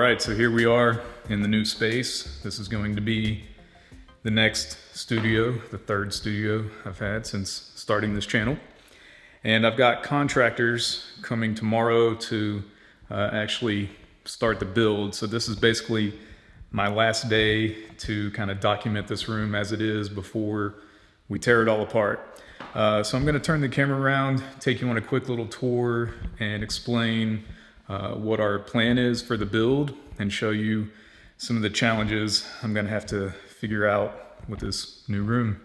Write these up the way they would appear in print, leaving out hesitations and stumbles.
right, so here we are in the new space. This is going to be the next studio, the third studio I've had since starting this channel. And I've got contractors coming tomorrow to actually start the build. So this is basically my last day to kind of document this room as it is before we tear it all apart. So I'm gonna turn the camera around, take you on a quick little tour and explain what our plan is for the build and show you some of the challenges I'm gonna have to figure out with this new room.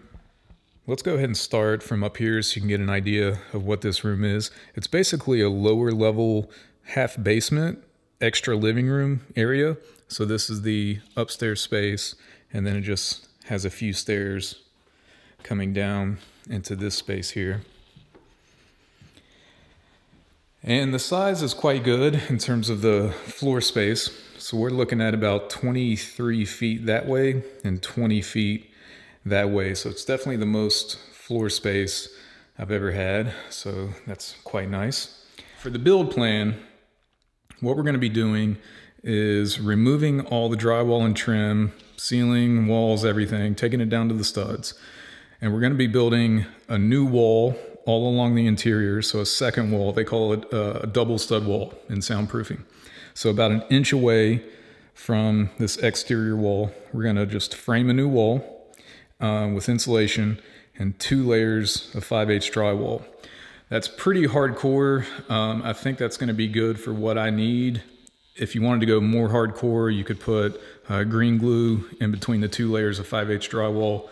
Let's go ahead and start from up here so you can get an idea of what this room is. It's basically a lower level half basement, extra living room area. So this is the upstairs space, and then it just has a few stairs coming down into this space here. And the size is quite good in terms of the floor space. So we're looking at about 23 feet that way and 20 feet that way. So it's definitely the most floor space I've ever had. So that's quite nice. For the build plan, what we're going to be doing is removing all the drywall and trim, ceiling, walls, everything, taking it down to the studs. And we're going to be building a new wall all along the interior. So a second wall, they call it a double stud wall in soundproofing. So about an inch away from this exterior wall, we're going to just frame a new wall with insulation and 2 layers of 5/8 drywall. That's pretty hardcore. I think that's going to be good for what I need. If you wanted to go more hardcore, you could put green glue in between the 2 layers of 5/8 drywall.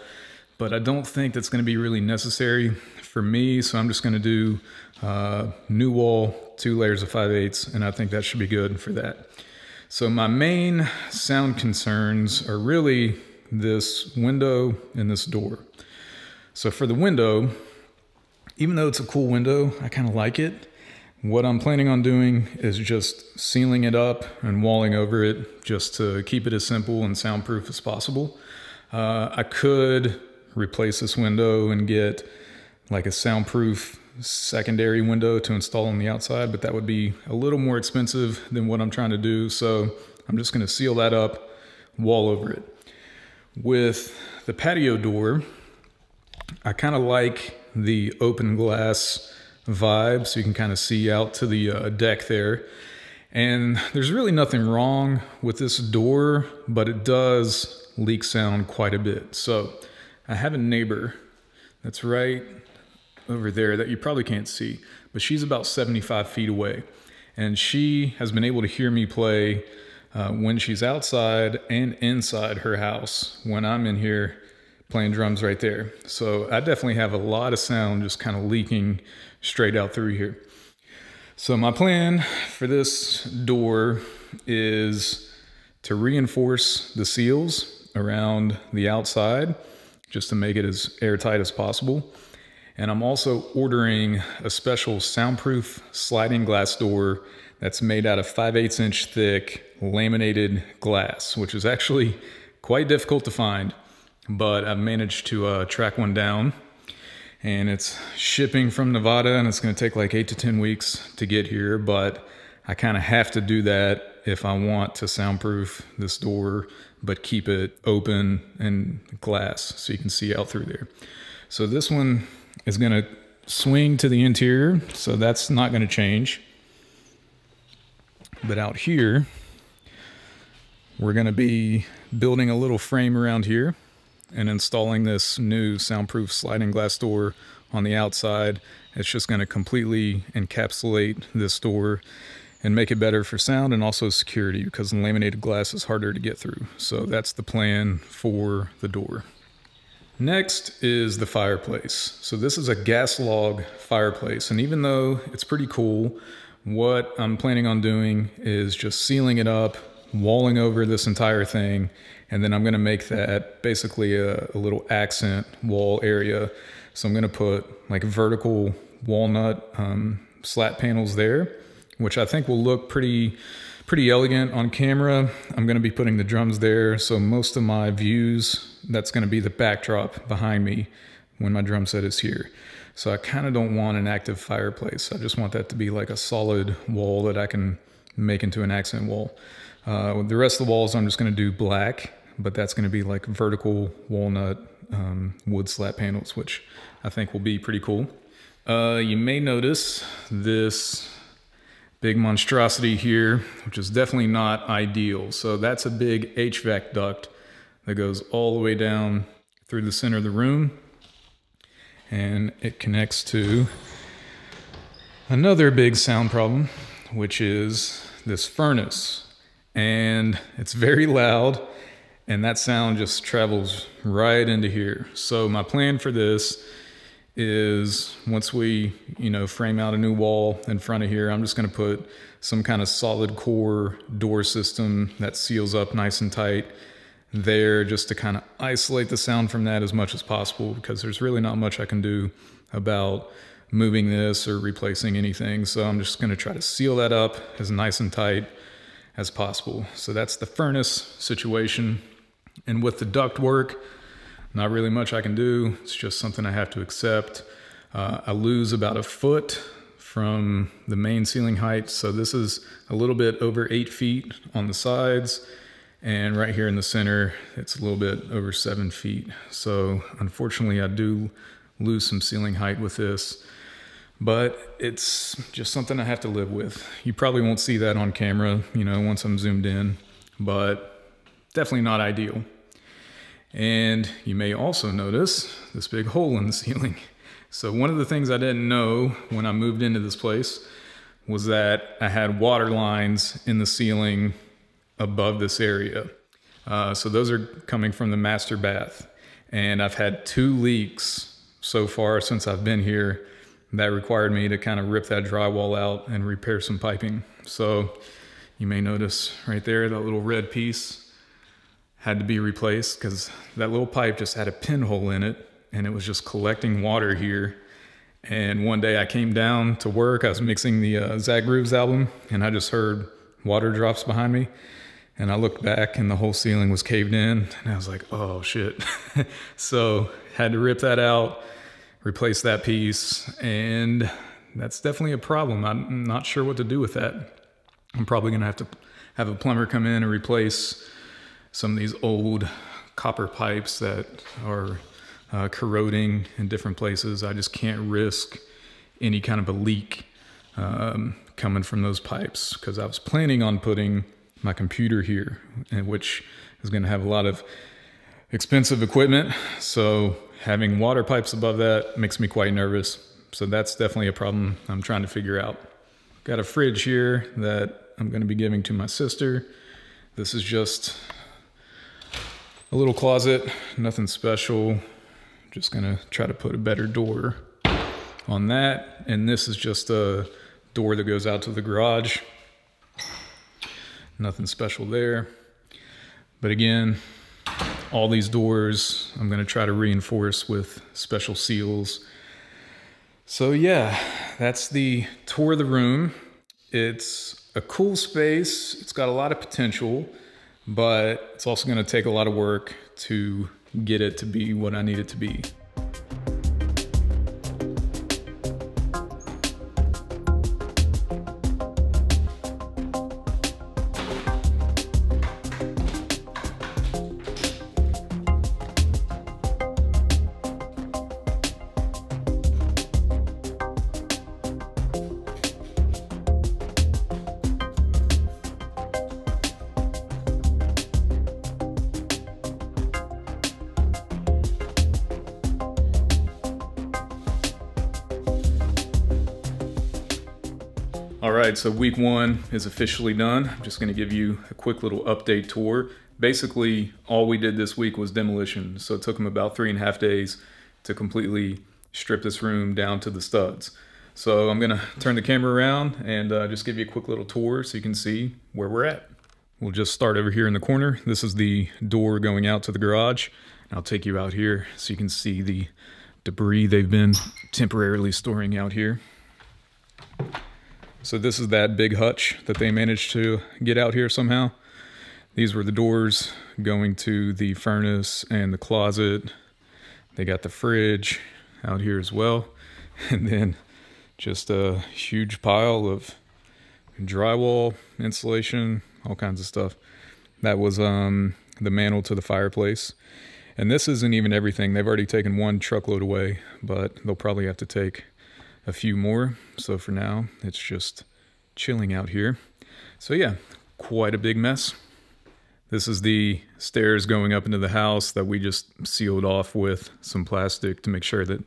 But I don't think that's going to be really necessary for me, so I'm just going to do new wall, 2 layers of 5/8, and I think that should be good for that. So my main sound concerns are really this window and this door. So for the window, even though it's a cool window, I kind of like it. What I'm planning on doing is just sealing it up and walling over it just to keep it as simple and soundproof as possible. I could replace this window and get like a soundproof secondary window to install on the outside, but that would be a little more expensive than what I'm trying to do. So I'm just going to seal that up, wall over it. With the patio door, I kind of like the open glass vibe, so you can kind of see out to the deck there. And there's really nothing wrong with this door, but it does leak sound quite a bit. So I have a neighbor that's right over there that you probably can't see, but she's about 75 feet away. And she has been able to hear me play when she's outside and inside her house when I'm in here playing drums right there. So I definitely have a lot of sound just kind of leaking straight out through here. So my plan for this door is to reinforce the seals around the outside just to make it as airtight as possible. And I'm also ordering a special soundproof sliding glass door that's made out of 5/8 inch thick laminated glass, which is actually quite difficult to find, but I've managed to track one down. And it's shipping from Nevada, and it's going to take like 8 to 10 weeks to get here, but I kind of have to do that if I want to soundproof this door but keep it open and glass so you can see out through there. So this one is going to swing to the interior, so that's not going to change. But out here, we're going to be building a little frame around here and installing this new soundproof sliding glass door on the outside. It's just going to completely encapsulate this door and make it better for sound and also security, because the laminated glass is harder to get through. So that's the plan for the door. Next is the fireplace. So this is a gas log fireplace, and even though it's pretty cool, what I'm planning on doing is just sealing it up, walling over this entire thing, and then I'm going to make that basically a little accent wall area. So I'm going to put like vertical walnut slat panels there, which I think will look pretty elegant on camera. I'm going to be putting the drums there, so most of my views, that's going to be the backdrop behind me when my drum set is here. So I kind of don't want an active fireplace. I just want that to be like a solid wall that I can make into an accent wall. The rest of the walls I'm just going to do black, but that's going to be like vertical walnut wood slat panels, which I think will be pretty cool. You may notice this big monstrosity here, which is definitely not ideal. So that's a big HVAC duct that goes all the way down through the center of the room, and it connects to another big sound problem, which is this furnace. And it's very loud, and that sound just travels right into here. So my plan for this is, once we, frame out a new wall in front of here, I'm just gonna put some kind of solid core door system that seals up nice and tight there, just to kind of isolate the sound from that as much as possible, because there's really not much I can do about moving this or replacing anything. So I'm just gonna try to seal that up as nice and tight as possible. So that's the furnace situation. And with the duct work, not really much I can do. It's just something I have to accept. I lose about a foot from the main ceiling height. So this is a little bit over 8 feet on the sides. And right here in the center, it's a little bit over 7 feet. So unfortunately, I do lose some ceiling height with this, but it's just something I have to live with. You probably won't see that on camera, once I'm zoomed in, but definitely not ideal. And you may also notice this big hole in the ceiling. So one of the things I didn't know when I moved into this place was that I had water lines in the ceiling above this area. So those are coming from the master bath. And I've had 2 leaks so far since I've been here that required me to kind of rip that drywall out and repair some piping. So you may notice right there, that little red piece had to be replaced because that little pipe just had a pinhole in it, and it was just collecting water here. And one day I came down to work, I was mixing the Zach Grooves album, and I just heard water drops behind me. And I looked back and the whole ceiling was caved in, and I was like, oh shit. So had to rip that out, replace that piece, and that's definitely a problem. I'm not sure what to do with that. I'm probably gonna have to have a plumber come in and replace some of these old copper pipes that are corroding in different places. I just can't risk any kind of a leak coming from those pipes, because I was planning on putting my computer here, which is going to have a lot of expensive equipment. So having water pipes above that makes me quite nervous. So that's definitely a problem I'm trying to figure out. Got a fridge here that I'm going to be giving to my sister. This is just a little closet, nothing special. Just going to try to put a better door on that. And this is just a door that goes out to the garage. Nothing special there. But again, all these doors I'm going to try to reinforce with special seals. So yeah, that's the tour of the room. It's a cool space. It's got a lot of potential, but it's also going to take a lot of work to get it to be what I need it to be. All right, so week 1 is officially done. I'm just gonna give you a quick little update tour. Basically, all we did this week was demolition. So it took them about 3.5 days to completely strip this room down to the studs. So I'm gonna turn the camera around and just give you a quick little tour so you can see where we're at. We'll just start over here in the corner. This is the door going out to the garage. I'll take you out here so you can see the debris they've been temporarily storing out here. So this is that big hutch that they managed to get out here somehow. These were the doors going to the furnace and the closet. They got the fridge out here as well. And then just a huge pile of drywall insulation all kinds of stuff. That was the mantle to the fireplace. And this isn't even everything. They've already taken 1 truckload away, but they'll probably have to take a few more. So for now, it's just chilling out here. So yeah, quite a big mess. This is the stairs going up into the house that we just sealed off with some plastic to make sure that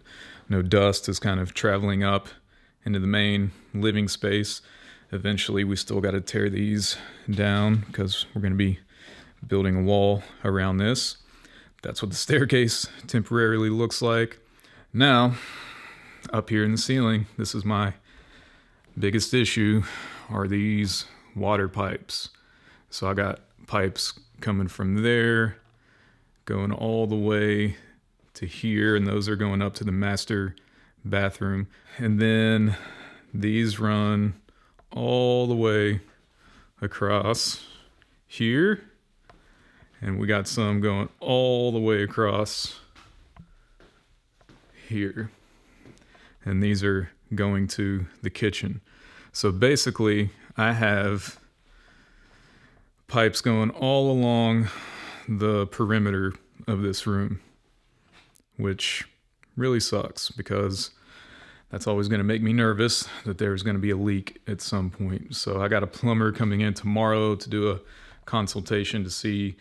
no dust is kind of traveling up into the main living space. Eventually, we still got to tear these down because we're going to be building a wall around this. That's what the staircase temporarily looks like. Now, up here in the ceiling, this is my biggest issue, are these water pipes. So I got pipes coming from there, going all the way to here, and those are going up to the master bathroom. And then these run all the way across here, and we got some going all the way across here. And these are going to the kitchen. So basically, I have pipes going all along the perimeter of this room, which really sucks because that's always going to make me nervous that there's going to be a leak at some point. So I got a plumber coming in tomorrow to do a consultation to see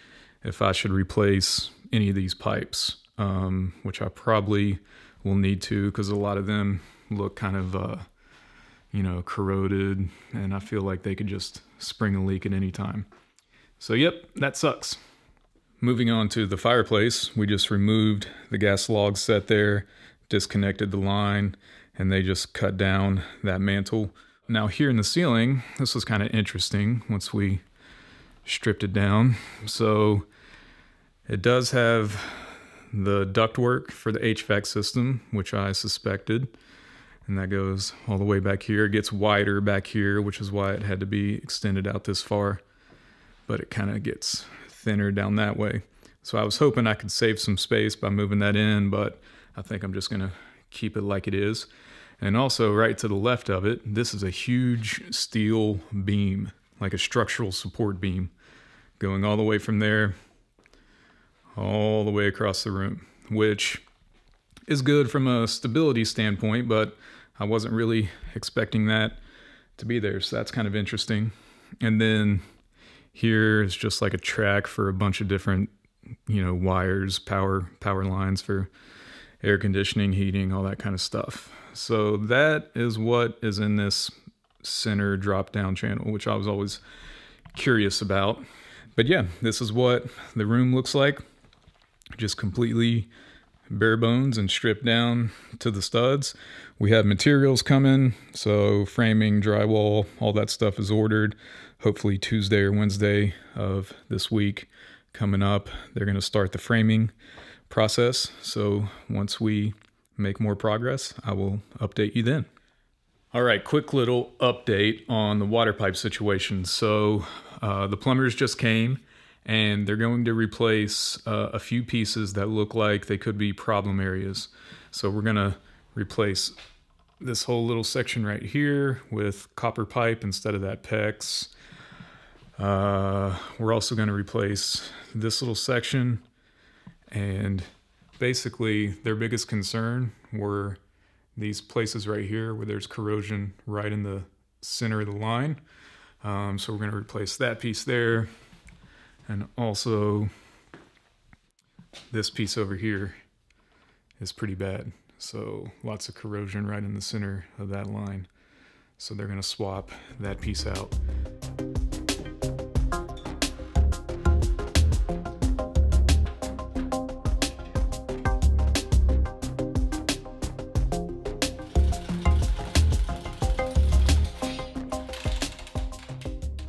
if I should replace any of these pipes, which I probably will need to because a lot of them look kind of, corroded, and I feel like they could just spring a leak at any time. So yep, that sucks. Moving on to the fireplace, we just removed the gas log set there, disconnected the line, and they just cut down that mantle. Now here in the ceiling, this was kind of interesting once we stripped it down. So it does have the ductwork for the HVAC system, which I suspected, and that goes all the way back here. It gets wider back here, which is why it had to be extended out this far, but it kind of gets thinner down that way. So I was hoping I could save some space by moving that in, but I think I'm just gonna keep it like it is. And also right to the left of it, this is a huge steel beam, like a structural support beam, going all the way from there, all the way across the room, which is good from a stability standpoint, but I wasn't really expecting that to be there. So that's kind of interesting. And then here is just like a track for a bunch of different, wires, power lines for air conditioning, heating, all that kind of stuff. So that is what is in this center drop down channel, which I was always curious about. But yeah, this is what the room looks like. Just completely bare bones and stripped down to the studs. We have materials coming, so framing, drywall, all that stuff is ordered. Hopefully Tuesday or Wednesday of this week coming up, they're going to start the framing process. So once we make more progress, I will update you then. All right, quick little update on the water pipe situation. So the plumbers just came, and they're going to replace a few pieces that look like they could be problem areas. So we're gonna replace this whole little section right here with copper pipe instead of that PEX. We're also gonna replace this little section, and basically their biggest concern were these places right here where there's corrosion right in the center of the line. So we're gonna replace that piece there. And also, this piece over here is pretty bad. So lots of corrosion right in the center of that line. So they're gonna swap that piece out.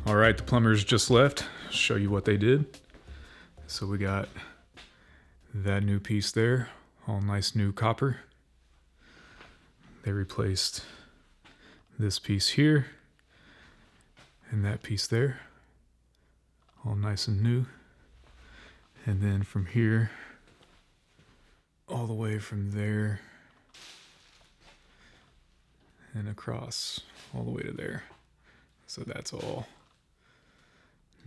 All right, the plumbers just left. Show you what they did. So we got that new piece there, all nice new copper. They replaced this piece here and that piece there, all nice and new. And then from here all the way from there and across all the way to there. So that's all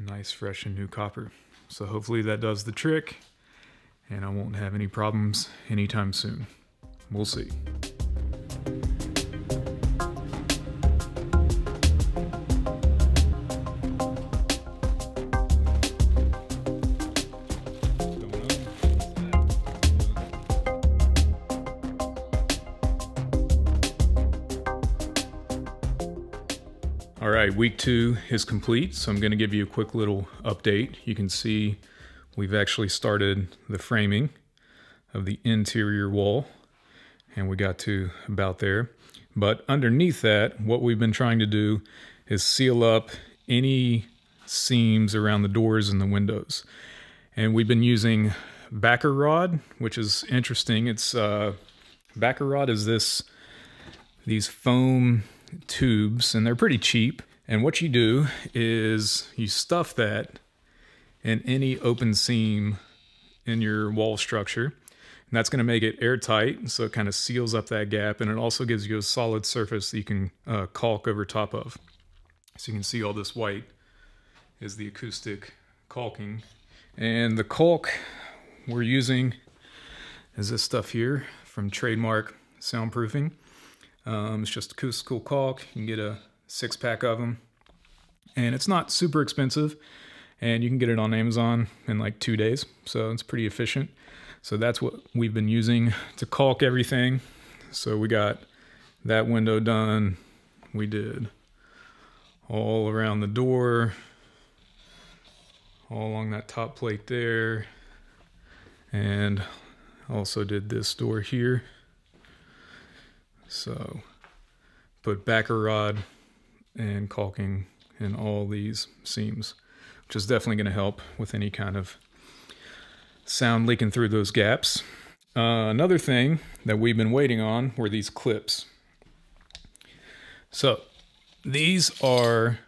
Nice, fresh and new copper. So hopefully that does the trick and I won't have any problems anytime soon. We'll see. All right, week 2 is complete, so I'm going to give you a quick little update. You can see we've actually started the framing of the interior wall, and we got to about there. But underneath that, what we've been trying to do is seal up any seams around the doors and the windows. And we've been using backer rod, which is interesting. It's backer rod is these foam tubes, and they're pretty cheap. And what you do is you stuff that in any open seam in your wall structure, and that's going to make it airtight, so it kind of seals up that gap, and it also gives you a solid surface that you can caulk over top of. So you can see all this white is the acoustic caulking, and the caulk we're using is this stuff here from Trademark Soundproofing. It's just acoustical caulk. You can get a 6-pack of them, and it's not super expensive, and you can get it on Amazon in like 2 days, so it's pretty efficient. So that's what we've been using to caulk everything. So we got that window done. We did all around the door, all along that top plate there, and also did this door here. So put backer rod and caulking in all these seams, which is definitely going to help with any kind of sound leaking through those gaps. Another thing that we've been waiting on were these clips. So these are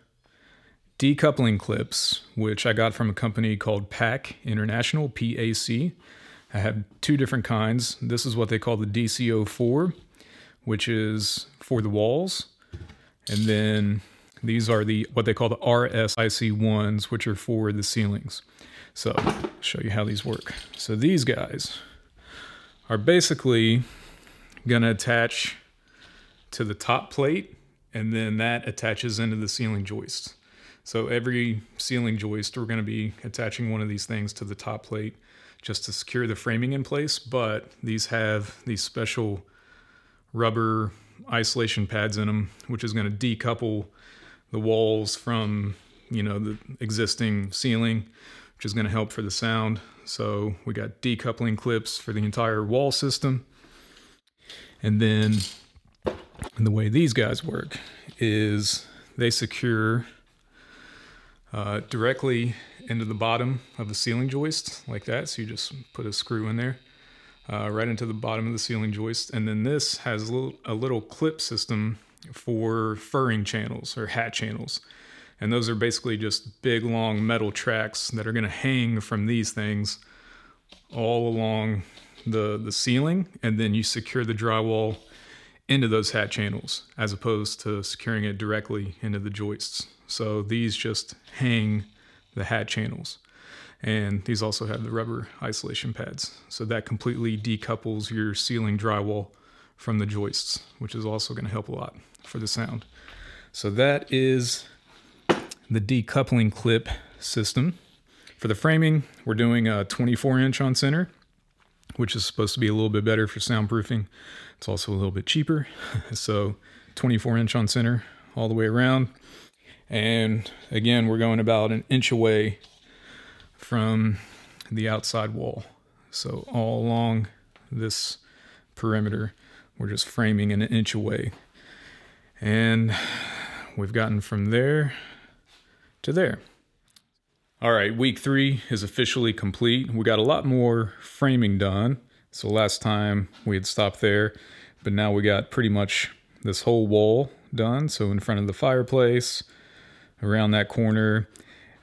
decoupling clips, which I got from a company called PAC International, P-A-C. I have 2 different kinds. This is what they call the DC04, which is for the walls. And then these are what they call the RSIC ones, which are for the ceilings. So I'll show you how these work. So these guys are basically gonna attach to the top plate, and then that attaches into the ceiling joist. So every ceiling joist, we're gonna be attaching one of these things to the top plate just to secure the framing in place. But these have these special rubber isolation pads in them, which is going to decouple the walls from, you know, the existing ceiling, which is going to help for the sound. So we got decoupling clips for the entire wall system. And then the way these guys work is they secure directly into the bottom of the ceiling joist like that. So you just put a screw in there. Right into the bottom of the ceiling joist. And then this has a little clip system for furring channels or hat channels. And those are basically just big, long metal tracks that are going to hang from these things all along the ceiling. And then you secure the drywall into those hat channels as opposed to securing it directly into the joists. So these just hang the hat channels. And these also have the rubber isolation pads. So that completely decouples your ceiling drywall from the joists, which is also going to help a lot for the sound. So that is the decoupling clip system. For the framing, we're doing a 24-inch on center, which is supposed to be a little bit better for soundproofing. It's also a little bit cheaper. So 24-inch on center all the way around. And again, we're going about 1 inch away from the outside wall. So all along this perimeter, we're just framing 1 inch away. And we've gotten from there to there. All right, week 3 is officially complete. We got a lot more framing done. So last time we had stopped there, but now we got pretty much this whole wall done. So in front of the fireplace, around that corner,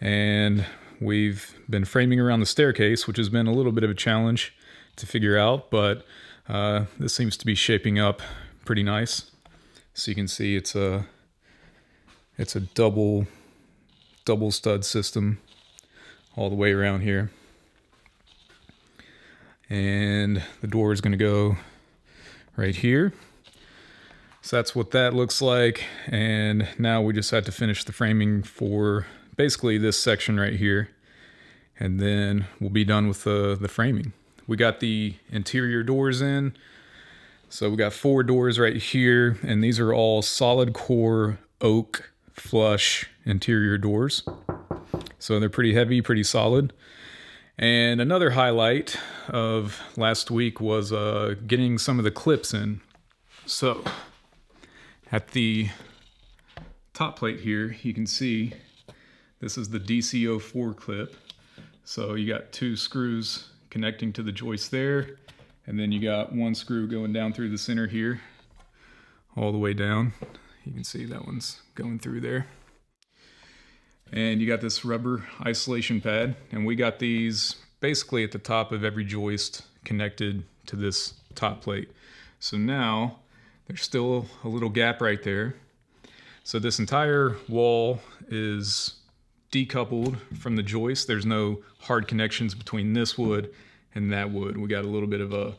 and we've been framing around the staircase, which has been a little bit of a challenge to figure out, but this seems to be shaping up pretty nice. So you can see it's a double double stud system all the way around here. And the door is going to go right here. So that's what that looks like. And now we just had to finish the framing for basically this section right here. And then we'll be done with the framing. We got the interior doors in. So we got 4 doors right here. And these are all solid core oak flush interior doors. So they're pretty heavy, pretty solid. And another highlight of last week was getting some of the clips in. So at the top plate here, you can see this is the DC04 clip. So you got 2 screws connecting to the joist there, and then you got 1 screw going down through the center here, all the way down. You can see that one's going through there. And you got this rubber isolation pad, and we got these basically at the top of every joist connected to this top plate. So now there's still a little gap right there. So this entire wall is decoupled from the joist. There's no hard connections between this wood and that wood. We got a little bit of a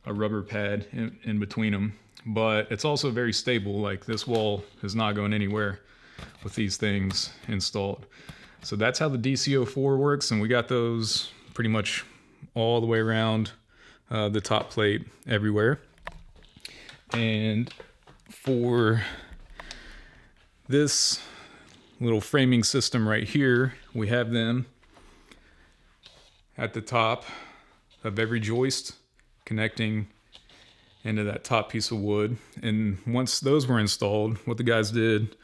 rubber pad in between them, but it's also very stable. Like, this wall is not going anywhere with these things installed. So that's how the DC04 works, and we got those pretty much all the way around the top plate everywhere. And for this little framing system right here, we have them at the top of every joist connecting into that top piece of wood. And once those were installed, what the guys did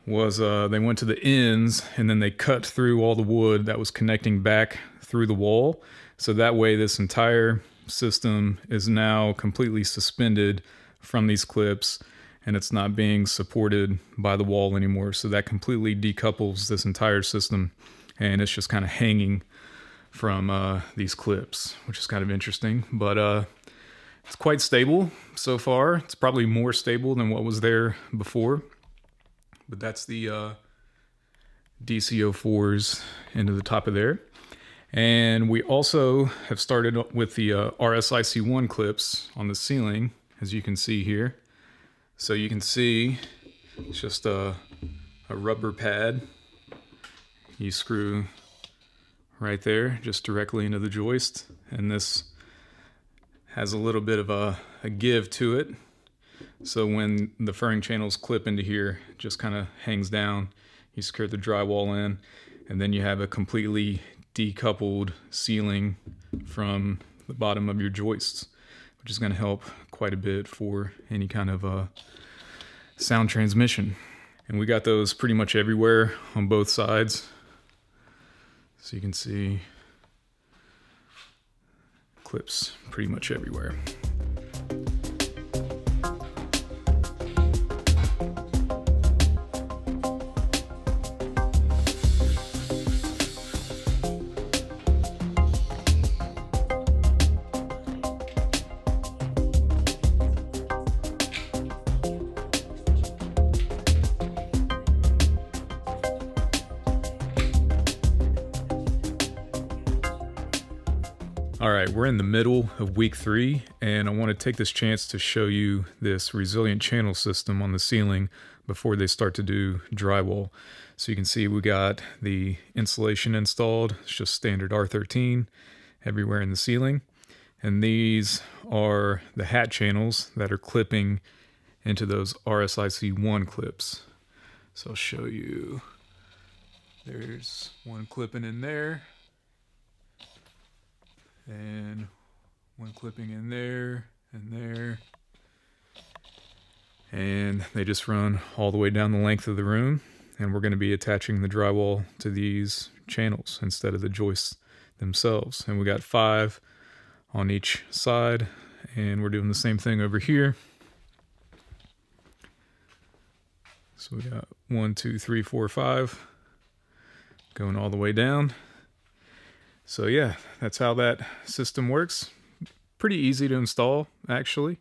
was they went to the ends and then they cut through all the wood that was connecting back through the wall. So that way this entire system is now completely suspended from these clips, and it's not being supported by the wall anymore. So that completely decouples this entire system, and it's just kind of hanging from these clips, which is kind of interesting. But it's quite stable so far. It's probably more stable than what was there before. But that's the DC04s into the top of there. And we also have started with the RSIC1 clips on the ceiling, as you can see here. So you can see it's just a rubber pad. You screw right there, just directly into the joist. And this has a little bit of a give to it. So when the furring channels clip into here, it just kind of hangs down. You secure the drywall in, and then you have a completely decoupled ceiling from the bottom of your joists, which is going to help quite a bit for any kind of sound transmission. And we got those pretty much everywhere on both sides. So you can see clips pretty much everywhere. All right, we're in the middle of week 3, and I want to take this chance to show you this resilient channel system on the ceiling before they start to do drywall. So you can see we got the insulation installed. It's just standard R13 everywhere in the ceiling. And these are the hat channels that are clipping into those RSIC1 clips. So I'll show you. There's one clipping in there. And one clipping in there and there. And they just run all the way down the length of the room. And we're going to be attaching the drywall to these channels instead of the joists themselves. And we got 5 on each side. And we're doing the same thing over here. So we got 1, 2, 3, 4, 5 going all the way down. So yeah, that's how that system works. Pretty easy to install, actually.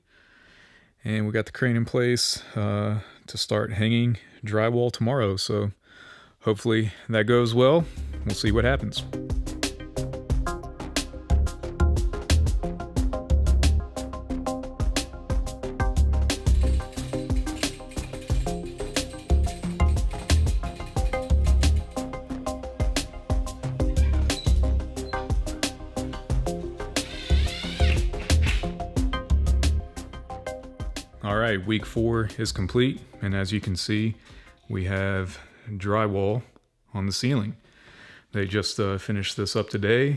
And we got the crane in place to start hanging drywall tomorrow. So hopefully that goes well. We'll see what happens. All right, week 4 is complete, and as you can see, we have drywall on the ceiling. They just finished this up today.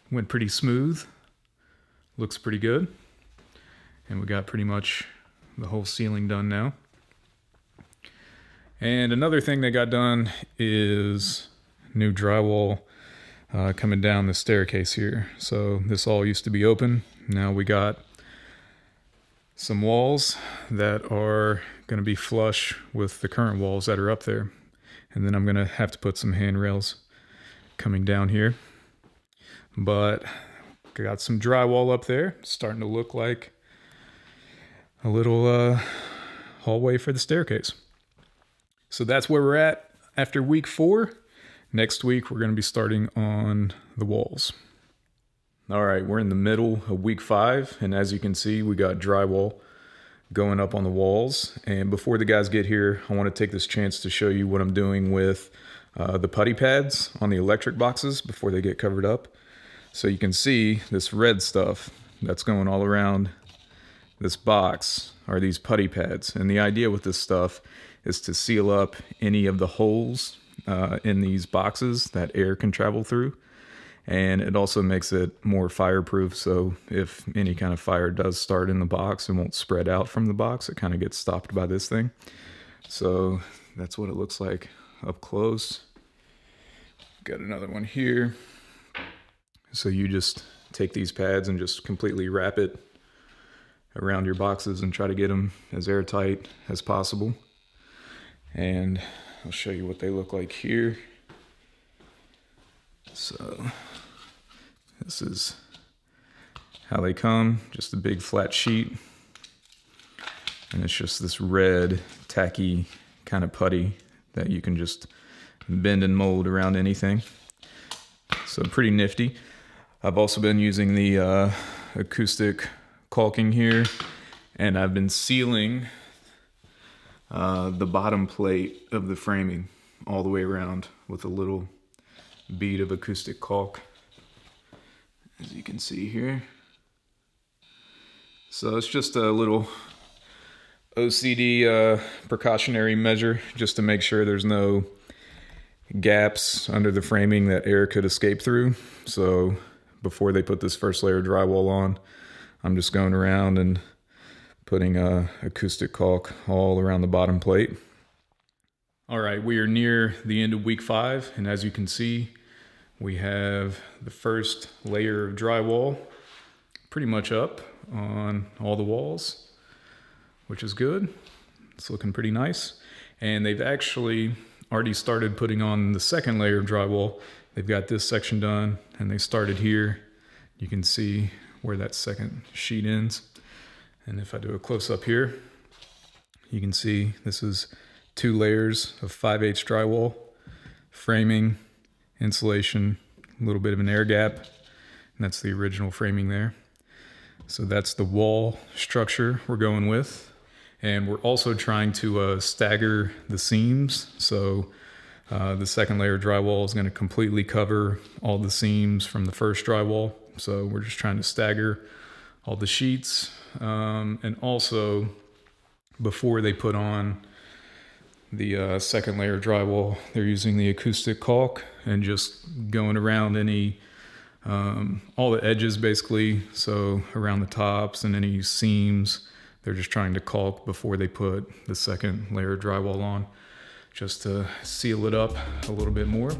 Went pretty smooth. Looks pretty good. And we got pretty much the whole ceiling done now. And another thing they got done is new drywall coming down the staircase here. So this all used to be open. Now we got some walls that are going to be flush with the current walls that are up there. And then I'm going to have to put some handrails coming down here. But got some drywall up there. Starting to look like a little hallway for the staircase. So that's where we're at after week 4. Next week, we're going to be starting on the walls. All right, we're in the middle of week 5, and as you can see, we got drywall going up on the walls. And before the guys get here, I want to take this chance to show you what I'm doing with the putty pads on the electric boxes before they get covered up. So you can see this red stuff that's going all around this box are these putty pads. And the idea with this stuff is to seal up any of the holes in these boxes that air can travel through. And it also makes it more fireproof, so if any kind of fire does start in the box, it won't spread out from the box. It kind of gets stopped by this thing. So that's what it looks like up close. Got another one here. So you just take these pads and just completely wrap it around your boxes and try to get them as airtight as possible. And I'll show you what they look like here. So this is how they come, just a big flat sheet. And it's just this red, tacky kind of putty that you can just bend and mold around anything. So pretty nifty. I've also been using the acoustic caulking here, and I've been sealing the bottom plate of the framing all the way around with a little bead of acoustic caulk, as you can see here. So it's just a little OCD precautionary measure just to make sure there's no gaps under the framing that air could escape through. So before they put this first layer of drywall on, I'm just going around and putting acoustic caulk all around the bottom plate. All right, we are near the end of week 5, and as you can see, we have the first layer of drywall pretty much up on all the walls, which is good. It's looking pretty nice. And they've actually already started putting on the second layer of drywall. They've got this section done, and they started here. You can see where that second sheet ends. And if I do a close-up here, you can see this is 2 layers of 5/8 drywall, framing, insulation, a little bit of an air gap, and that's the original framing there. So that's the wall structure we're going with. And we're also trying to stagger the seams. So the second layer of drywall is going to completely cover all the seams from the first drywall. So we're just trying to stagger all the sheets. And also, before they put on the second layer of drywall, they're using the acoustic caulk and just going around any all the edges basically, so around the tops and any seams. They're just trying to caulk before they put the second layer of drywall on, just to seal it up a little bit more.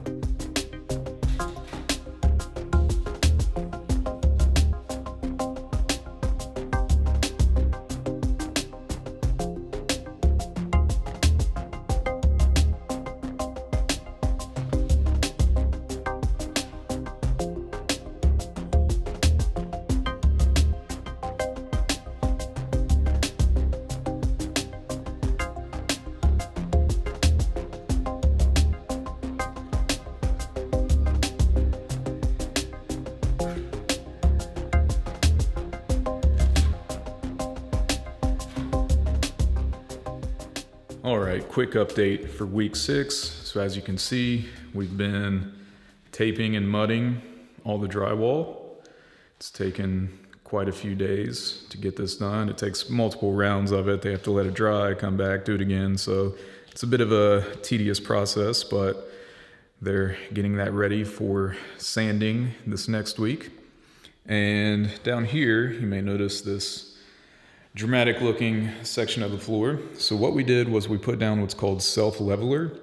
right, quick update for week 6. So as you can see, we've been taping and mudding all the drywall. It's taken quite a few days to get this done. It takes multiple rounds of it. They have to let it dry, come back, do it again. So it's a bit of a tedious process, but they're getting that ready for sanding this next week. And down here, you may notice this dramatic looking section of the floor. So what we did was we put down what's called self-leveler,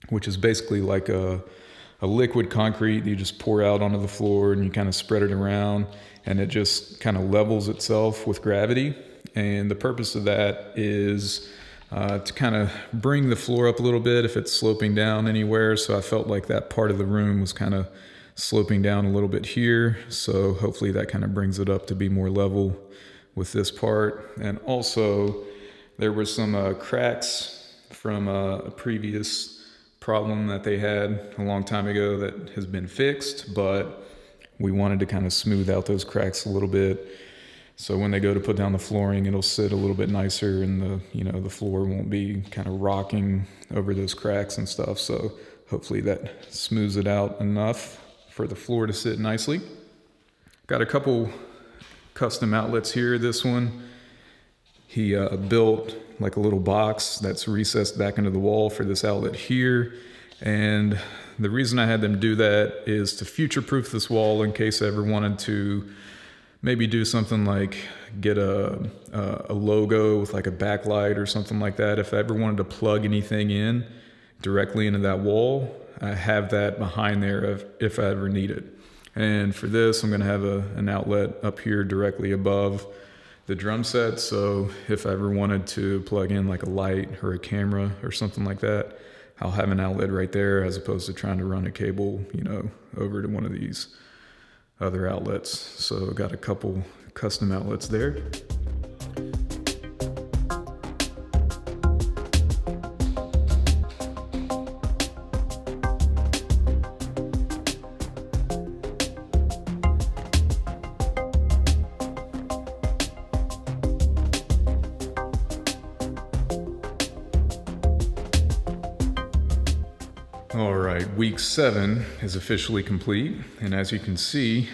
which is basically like a liquid concrete that you just pour out onto the floor and you kind of spread it around and it just kind of levels itself with gravity. And the purpose of that is to kind of bring the floor up a little bit if it's sloping down anywhere. So I felt like that part of the room was kind of sloping down a little bit here. So hopefully that kind of brings it up to be more level with this part. And also there were some cracks from a previous problem that they had a long time ago that has been fixed, but we wanted to kind of smooth out those cracks a little bit. So when they go to put down the flooring, it'll sit a little bit nicer and the floor won't be kind of rocking over those cracks and stuff. So hopefully that smooths it out enough for the floor to sit nicely. Got a couple custom outlets here. This one, he built like a little box that's recessed back into the wall for this outlet here. And the reason I had them do that is to future-proof this wall in case I ever wanted to maybe do something like get a logo with like a backlight or something like that. If I ever wanted to plug anything in directly into that wall, I have that behind there if I ever need it. And for this, I'm gonna have an outlet up here directly above the drum set. So if I ever wanted to plug in like a light or a camera or something like that, I'll have an outlet right there as opposed to trying to run a cable, over to one of these other outlets. So I've got a couple custom outlets there. All right, week 7 is officially complete, and as you can see,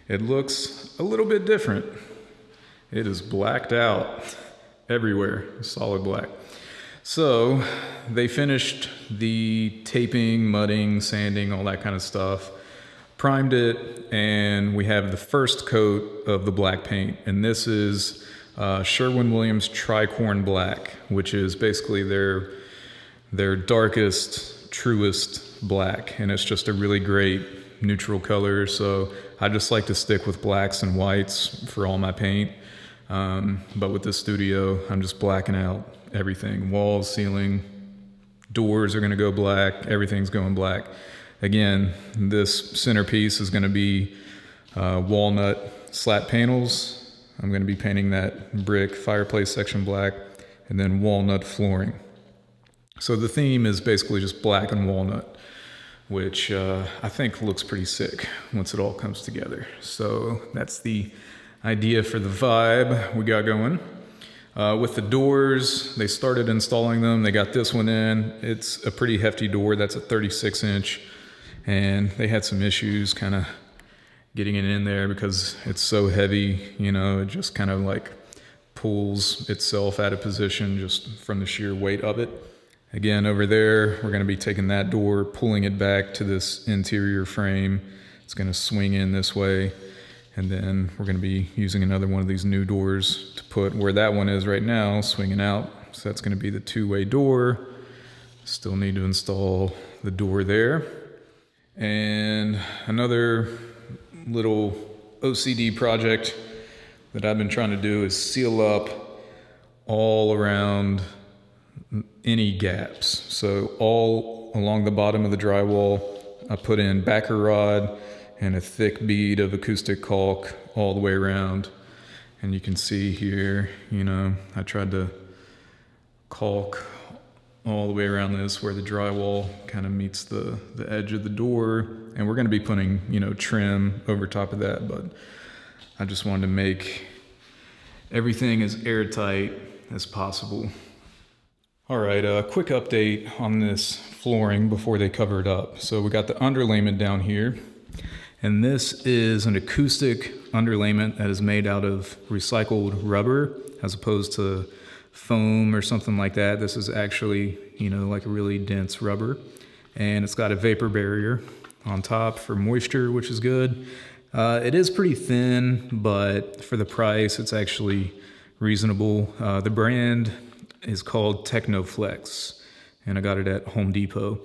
it looks a little bit different. It is blacked out everywhere, solid black. So they finished the taping, mudding, sanding, all that kind of stuff, primed it, and we have the first coat of the black paint, and this is Sherwin-Williams Tricorn Black, which is basically their darkest, truest black, and it's just a really great neutral color. So I just like to stick with blacks and whites for all my paint, but with this studio I'm just blacking out everything. Walls, ceiling, doors are going to go black, everything's going black. Again, this centerpiece is going to be walnut slat panels. I'm going to be painting that brick fireplace section black, and then walnut flooring. So the theme is basically just black and walnut, which I think looks pretty sick once it all comes together. So that's the idea for the vibe we got going. With the doors, they started installing them. They got this one in. It's a pretty hefty door. That's a 36-inch. And they had some issues kind of getting it in there because it's so heavy, it just kind of like pulls itself out of position just from the sheer weight of it. Again, over there, we're going to be taking that door, pulling it back to this interior frame. It's going to swing in this way. And then we're going to be using another one of these new doors to put where that one is right now, swinging out. So that's going to be the two-way door. Still need to install the door there. And another little OCD project that I've been trying to do is seal up all around any gaps. So all along the bottom of the drywall, I put in backer rod and a thick bead of acoustic caulk all the way around. And you can see here, I tried to caulk all the way around this where the drywall kind of meets the edge of the door. And we're going to be putting, trim over top of that, but I just wanted to make everything as airtight as possible. All right, a quick update on this flooring before they cover it up. So we got the underlayment down here, and this is an acoustic underlayment that is made out of recycled rubber as opposed to foam or something like that. This is actually, you know, like a really dense rubber, and it's got a vapor barrier on top for moisture, which is good. It is pretty thin, but for the price, it's actually reasonable. The brand is called Technoflex, and I got it at Home Depot.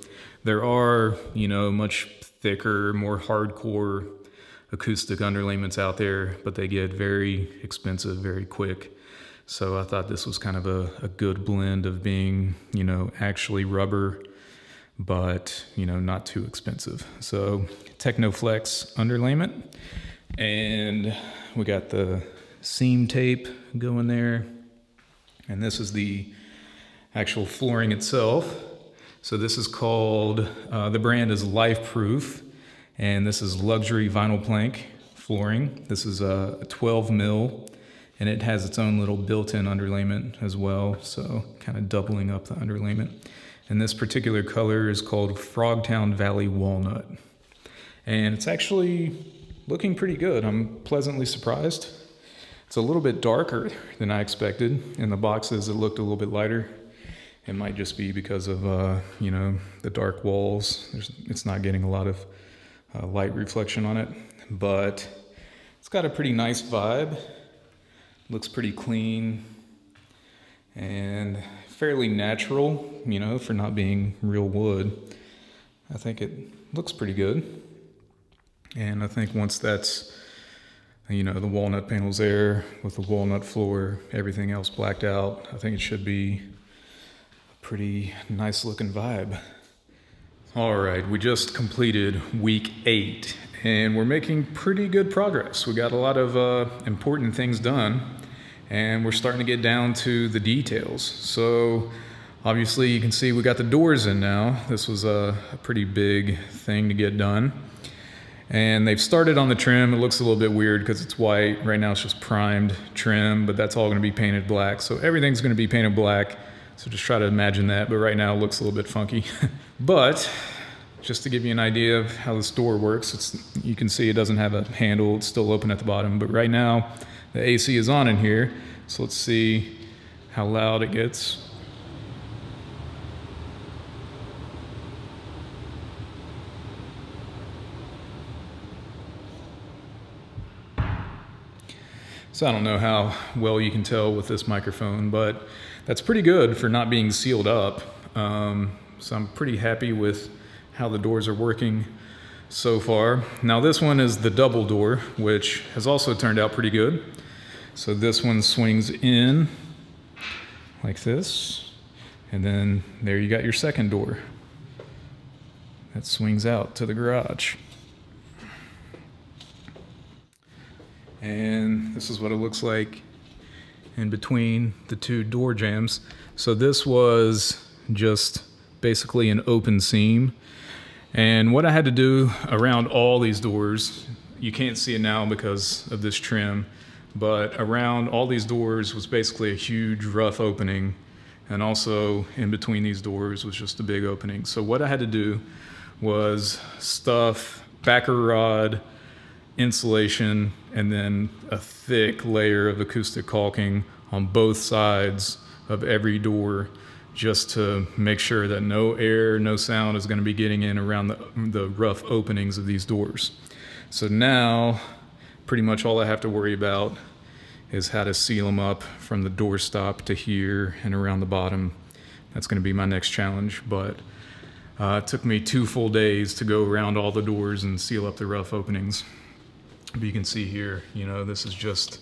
There are, you know, much thicker, more hardcore acoustic underlayments out there, but they get very expensive very quick. So I thought this was kind of a good blend of being, you know, actually rubber, but, you know, not too expensive. So Technoflex underlayment, and we got the seam tape going there. And this is the actual flooring itself. So this is called, the brand is Lifeproof, and this is luxury vinyl plank flooring. This is a 12 mil, and it has its own little built-in underlayment as well, so kind of doubling up the underlayment. And this particular color is called Frogtown Valley Walnut. And it's actually looking pretty good. I'm pleasantly surprised. It's a little bit darker than I expected. In the boxes, it looked a little bit lighter. It might just be because of, you know, the dark walls. It's not getting a lot of light reflection on it, but it's got a pretty nice vibe. Looks pretty clean and fairly natural, you know, for not being real wood. I think it looks pretty good. And I think once that's, you know, the walnut panels there with the walnut floor, everything else blacked out, I think it should be a pretty nice looking vibe. All right, we just completed week 8 and we're making pretty good progress. We got a lot of important things done, and we're starting to get down to the details. So obviously you can see we got the doors in now. This was a pretty big thing to get done. And they've started on the trim. It looks a little bit weird because it's white. Right now it's just primed trim, but that's all going to be painted black. So everything's going to be painted black. So just try to imagine that. But right now it looks a little bit funky. But just to give you an idea of how this door works, you can see it doesn't have a handle. It's still open at the bottom. But right now the AC is on in here. So let's see how loud it gets. So I don't know how well you can tell with this microphone, but that's pretty good for not being sealed up. So I'm pretty happy with how the doors are working so far. Now this one is the double door, which has also turned out pretty good. So this one swings in like this, and then there you got your second door that swings out to the garage. And this is what it looks like in between the two door jambs. So this was just basically an open seam. And what I had to do around all these doors, you can't see it now because of this trim, but around all these doors was basically a huge rough opening. And also in between these doors was just a big opening. So what I had to do was stuff backer rod, insulation, and then a thick layer of acoustic caulking on both sides of every door, just to make sure that no air, no sound is going to be getting in around the rough openings of these doors. So now pretty much all I have to worry about is how to seal them up from the doorstop to here and around the bottom. That's going to be my next challenge, but it took me 2 full days to go around all the doors and seal up the rough openings. But you can see here, you know, this is just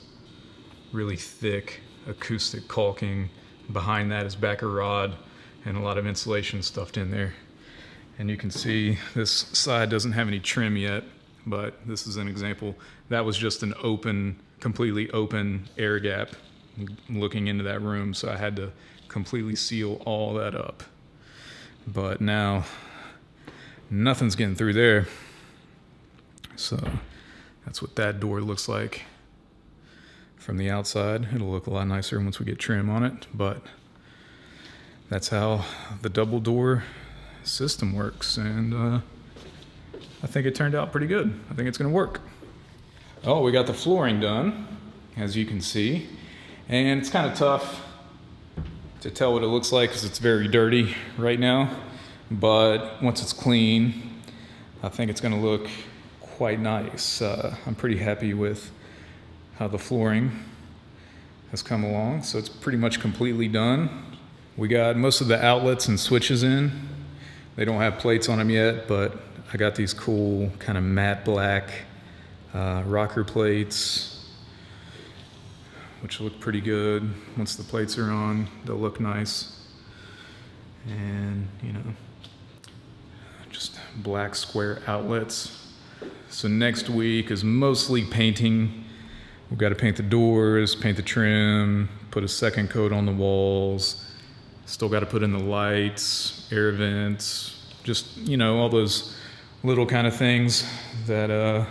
really thick acoustic caulking. Behind that is backer rod and a lot of insulation stuffed in there. And you can see this side doesn't have any trim yet, but this is an example. That was just an open, completely open air gap looking into that room, so I had to completely seal all that up. But now nothing's getting through there. So that's what that door looks like from the outside. It'll look a lot nicer once we get trim on it, but that's how the double door system works, and I think it turned out pretty good. I think it's gonna work. Oh, we got the flooring done, as you can see, and it's kind of tough to tell what it looks like because it's very dirty right now, but once it's clean, I think it's gonna look quite nice. I'm pretty happy with how the flooring has come along, so it's pretty much completely done. We got most of the outlets and switches in. They don't have plates on them yet, but I got these cool kind of matte black rocker plates, which look pretty good. Once the plates are on, they'll look nice. And, you know, just black square outlets. So next week is mostly painting. We've got to paint the doors, paint the trim, put a second coat on the walls. Still got to put in the lights, air vents, just, you know, all those little kind of things that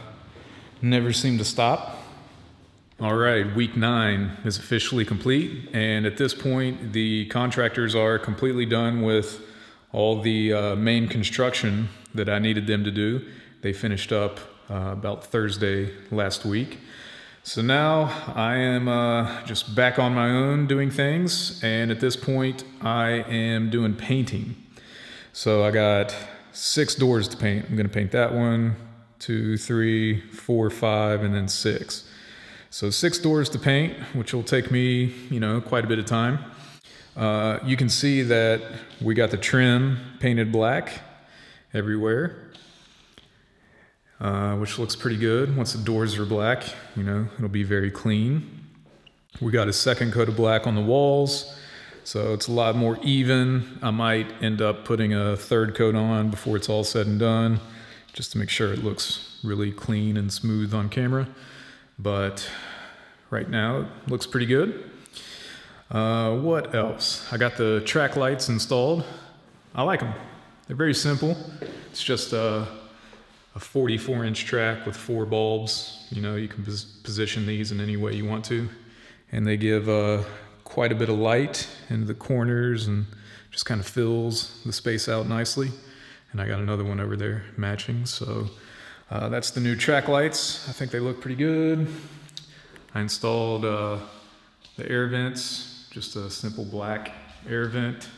never seem to stop. All right, week 9 is officially complete, and at this point the contractors are completely done with all the main construction that I needed them to do. They finished up about Thursday last week. So now I am just back on my own doing things, and at this point I am doing painting. So I got 6 doors to paint. I'm gonna paint that 1, 2, 3, 4, 5, and then 6. So 6 doors to paint, which will take me, you know, quite a bit of time. You can see that we got the trim painted black everywhere, which looks pretty good. Once the doors are black, you know, it'll be very clean. We got a second coat of black on the walls, so it's a lot more even. I might end up putting a 3rd coat on before it's all said and done, just to make sure it looks really clean and smooth on camera. But right now it looks pretty good. What else? I got the track lights installed. I like them. They're very simple. It's just a 44-inch track with 4 bulbs. You know, you can position these in any way you want to. And they give quite a bit of light into the corners and just kind of fills the space out nicely. And I got another one over there matching. So that's the new track lights. I think they look pretty good. I installed the air vents, just a simple black air vent,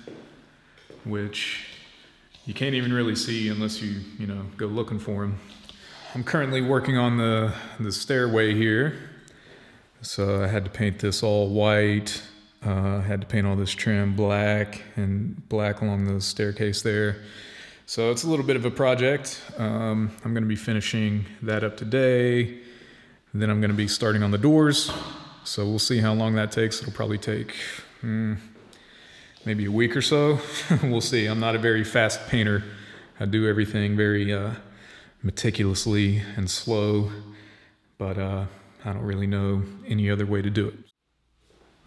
which you can't even really see unless you know, go looking for them. I'm currently working on the stairway here. So I had to paint this all white. I had to paint all this trim black and black along the staircase there. So it's a little bit of a project. I'm going to be finishing that up today. Then I'm going to be starting on the doors. So we'll see how long that takes. It'll probably take maybe a week or so. We'll see. I'm not a very fast painter. I do everything very meticulously and slow, but I don't really know any other way to do it.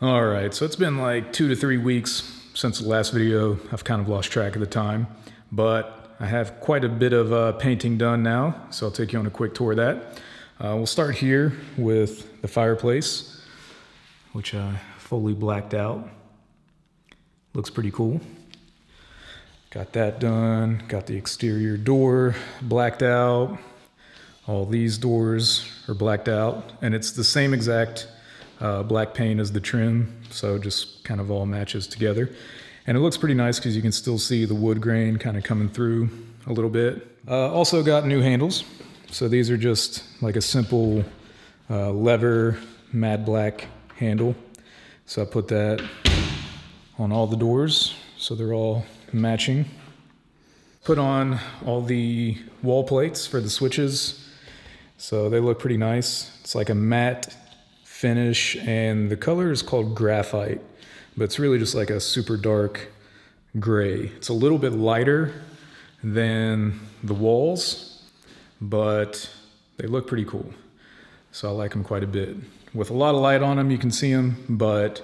All right, so it's been like 2 to 3 weeks since the last video. I've kind of lost track of the time, but I have quite a bit of painting done now, so I'll take you on a quick tour of that. We'll start here with the fireplace, which I fully blacked out. Looks pretty cool. Got that done. Got the exterior door blacked out. All these doors are blacked out, and it's the same exact black paint as the trim, so it just kind of all matches together. And it looks pretty nice because you can still see the wood grain kind of coming through a little bit. Also got new handles. So these are just like a simple lever matte black handle. So I put that on all the doors so they're all matching. Put on all the wall plates for the switches. So they look pretty nice. It's like a matte finish, and the color is called graphite, but it's really just like a super dark gray. It's a little bit lighter than the walls, but they look pretty cool. So I like them quite a bit. With a lot of light on them, you can see them, but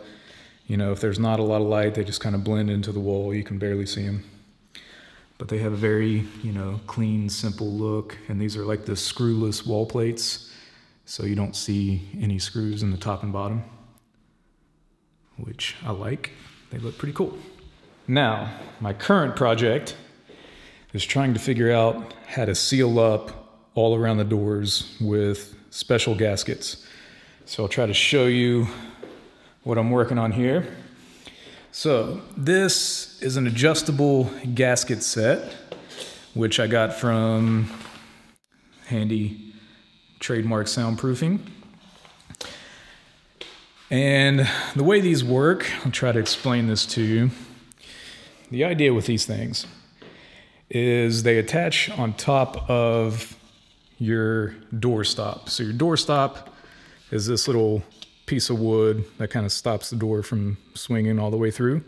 you know, if there's not a lot of light, they just kind of blend into the wall. You can barely see them. But they have a very, you know, clean, simple look. And these are like the screwless wall plates, so you don't see any screws in the top and bottom, which I like. They look pretty cool. Now, my current project is trying to figure out how to seal up all around the doors with special gaskets. So I'll try to show you what I'm working on here. So this is an adjustable gasket set, which I got from handy trademark Soundproofing. And the way these work, I'll try to explain this to you. The idea with these things is they attach on top of your doorstop. So your doorstop is this little piece of wood that kind of stops the door from swinging all the way through.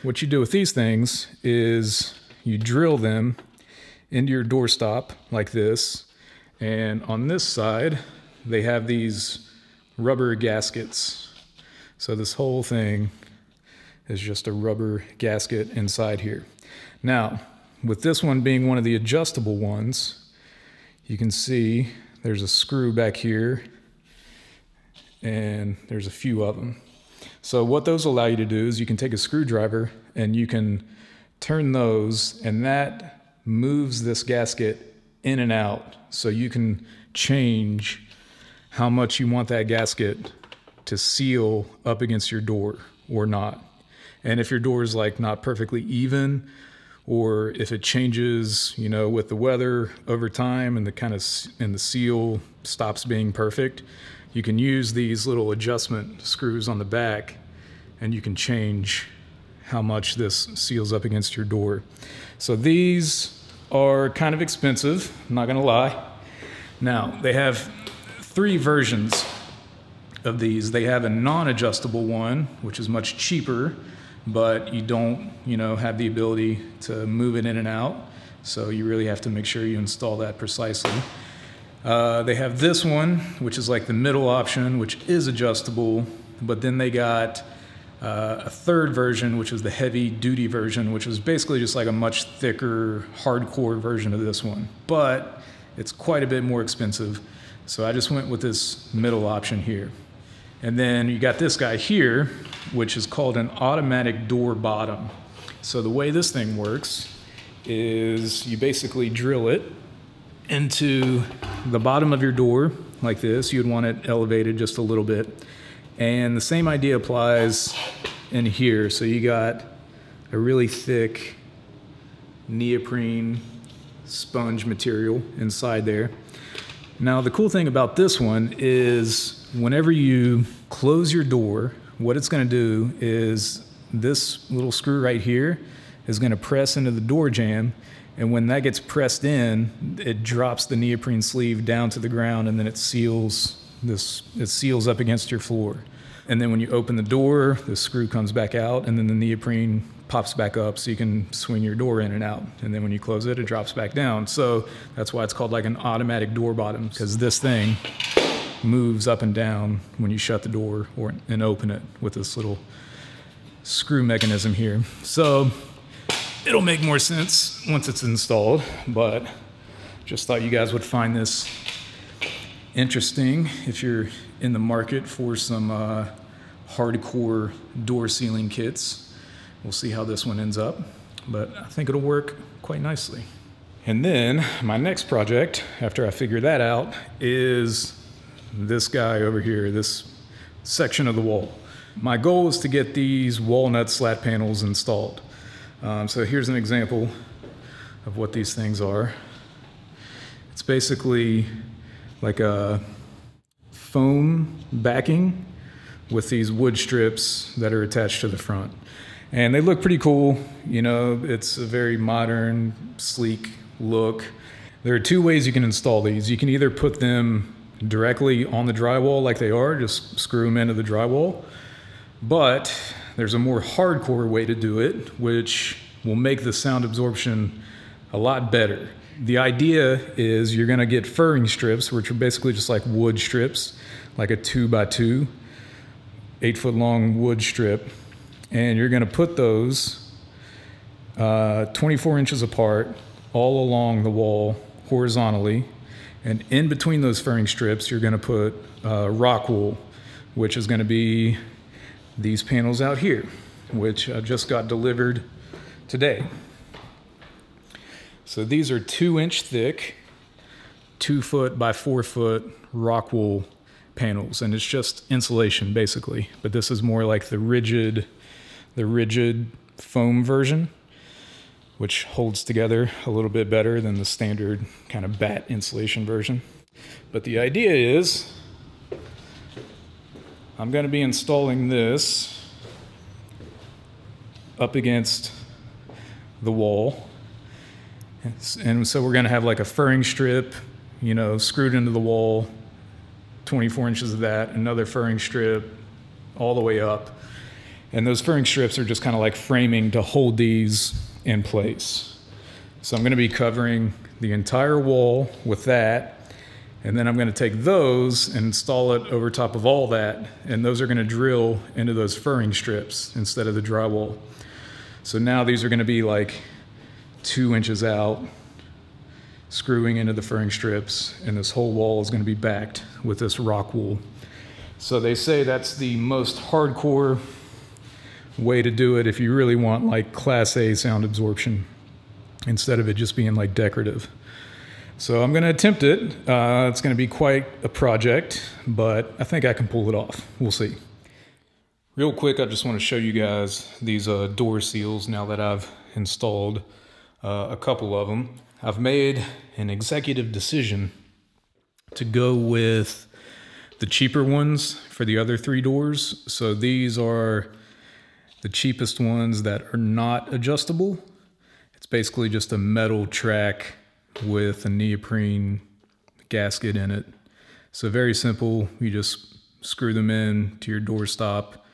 What you do with these things is you drill them into your doorstop like this, and on this side they have these rubber gaskets. So this whole thing is just a rubber gasket inside here. Now, with this one being one of the adjustable ones, you can see there's a screw back here, and there's a few of them. So what those allow you to do is you can take a screwdriver and you can turn those, and that moves this gasket in and out. So you can change how much you want that gasket to seal up against your door or not. And if your door is like not perfectly even, or if it changes, you know, with the weather over time and the seal stops being perfect, you can use these little adjustment screws on the back and you can change how much this seals up against your door. So these are kind of expensive, I'm not gonna lie. Now, they have 3 versions of these. They have a non-adjustable one, which is much cheaper, but you don't, have the ability to move it in and out. So you really have to make sure you install that precisely. They have this one, which is like the middle option, which is adjustable, but then they got a 3rd version, which is the heavy duty version, which is basically just like a much thicker, hardcore version of this one. But it's quite a bit more expensive. So I just went with this middle option here. And then you got this guy here, which is called an automatic door bottom. So the way this thing works is you basically drill it into the bottom of your door like this. You'd want it elevated just a little bit. And the same idea applies in here. So you got a really thick neoprene sponge material inside there. Now the cool thing about this one is whenever you close your door, what it's going to do is this little screw right here is going to press into the door jamb, and when that gets pressed in, it drops the neoprene sleeve down to the ground, and then it seals up against your floor. And then when you open the door, the screw comes back out, and then the neoprene pops back up so you can swing your door in and out. And then when you close it, it drops back down. So that's why it's called like an automatic door bottom, because this thing moves up and down when you shut the door and open it with this little screw mechanism here. So it'll make more sense once it's installed, but just thought you guys would find this interesting if you're in the market for some hardcore door sealing kits. We'll see how this one ends up, but I think it'll work quite nicely. And then my next project, after I figure that out, is this guy over here, this section of the wall. My goal is to get these walnut slat panels installed. So here's an example of what these things are. It's basically like a foam backing with these wood strips that are attached to the front. And they look pretty cool. It's a very modern, sleek look. There are 2 ways you can install these. You can either put them directly on the drywall like they are, just screw them into the drywall. But there's a more hardcore way to do it, which will make the sound absorption a lot better. The idea is you're gonna get furring strips, which are basically just like wood strips, like a 2x2, 8-foot long wood strip. And you're gonna put those 24 inches apart all along the wall horizontally. And in between those furring strips, you're gonna put Rockwool, which is gonna be these panels out here, which I just got delivered today. So these are 2-inch thick, 2 foot by 4 foot Rockwool panels, and it's just insulation basically, but this is more like the rigid foam version, which holds together a little bit better than the standard kind of batt insulation version. But the idea is I'm going to be installing this up against the wall. And so we're going to have like a furring strip, you know, screwed into the wall, 24 inches of that, another furring strip all the way up. And those furring strips are just kind of like framing to hold these in place. So I'm going to be covering the entire wall with that. And then I'm going to take those and install it over top of all that. And those are going to drill into those furring strips instead of the drywall. So now these are going to be like 2 inches out, screwing into the furring strips, and this whole wall is going to be backed with this Rockwool. So they say that's the most hardcore way to do it if you really want like Class A sound absorption instead of it just being like decorative. So I'm going to attempt it. It's going to be quite a project, but I think I can pull it off. We'll see. Real quick, I just want to show you guys these door seals now that I've installed a couple of them. I've made an executive decision to go with the cheaper ones for the other 3 doors. So these are the cheapest ones that are not adjustable. It's basically just a metal track with a neoprene gasket in it. So very simple. You just screw them in to your door stop,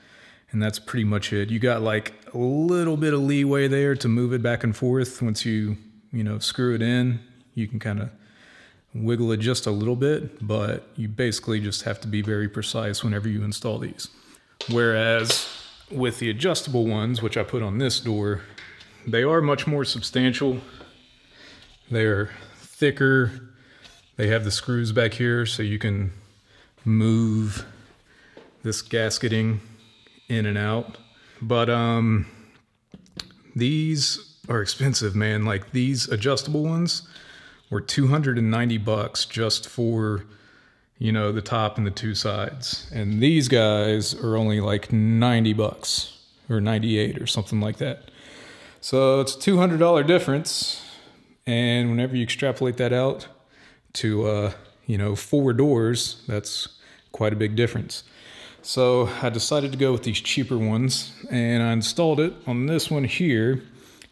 and that's pretty much it. You got like a little bit of leeway there to move it back and forth. Once you screw it in, you can kind of wiggle it just a little bit, but you basically just have to be very precise whenever you install these. Whereas with the adjustable ones, which I put on this door, they are much more substantial. They're thicker. They have the screws back here so you can move this gasketing in and out. But these are expensive, man. Like these adjustable ones were $290 just for, the top and the 2 sides. And these guys are only like $90 or $98 or something like that. So it's a $200 difference. And whenever you extrapolate that out to, 4 doors, that's quite a big difference. So I decided to go with these cheaper ones, and I installed it on this one here,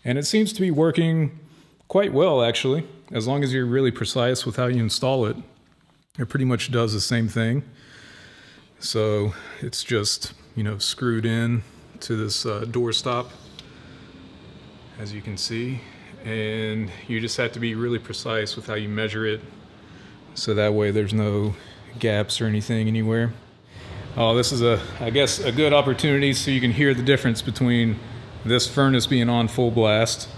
and it seems to be working quite well, actually. As long as you're really precise with how you install it, it pretty much does the same thing. So it's just, screwed in to this door stop, as you can see. And you just have to be really precise with how you measure it, so that way there's no gaps or anything anywhere. Oh, this is I guess a good opportunity so you can hear the difference between this furnace being on full blast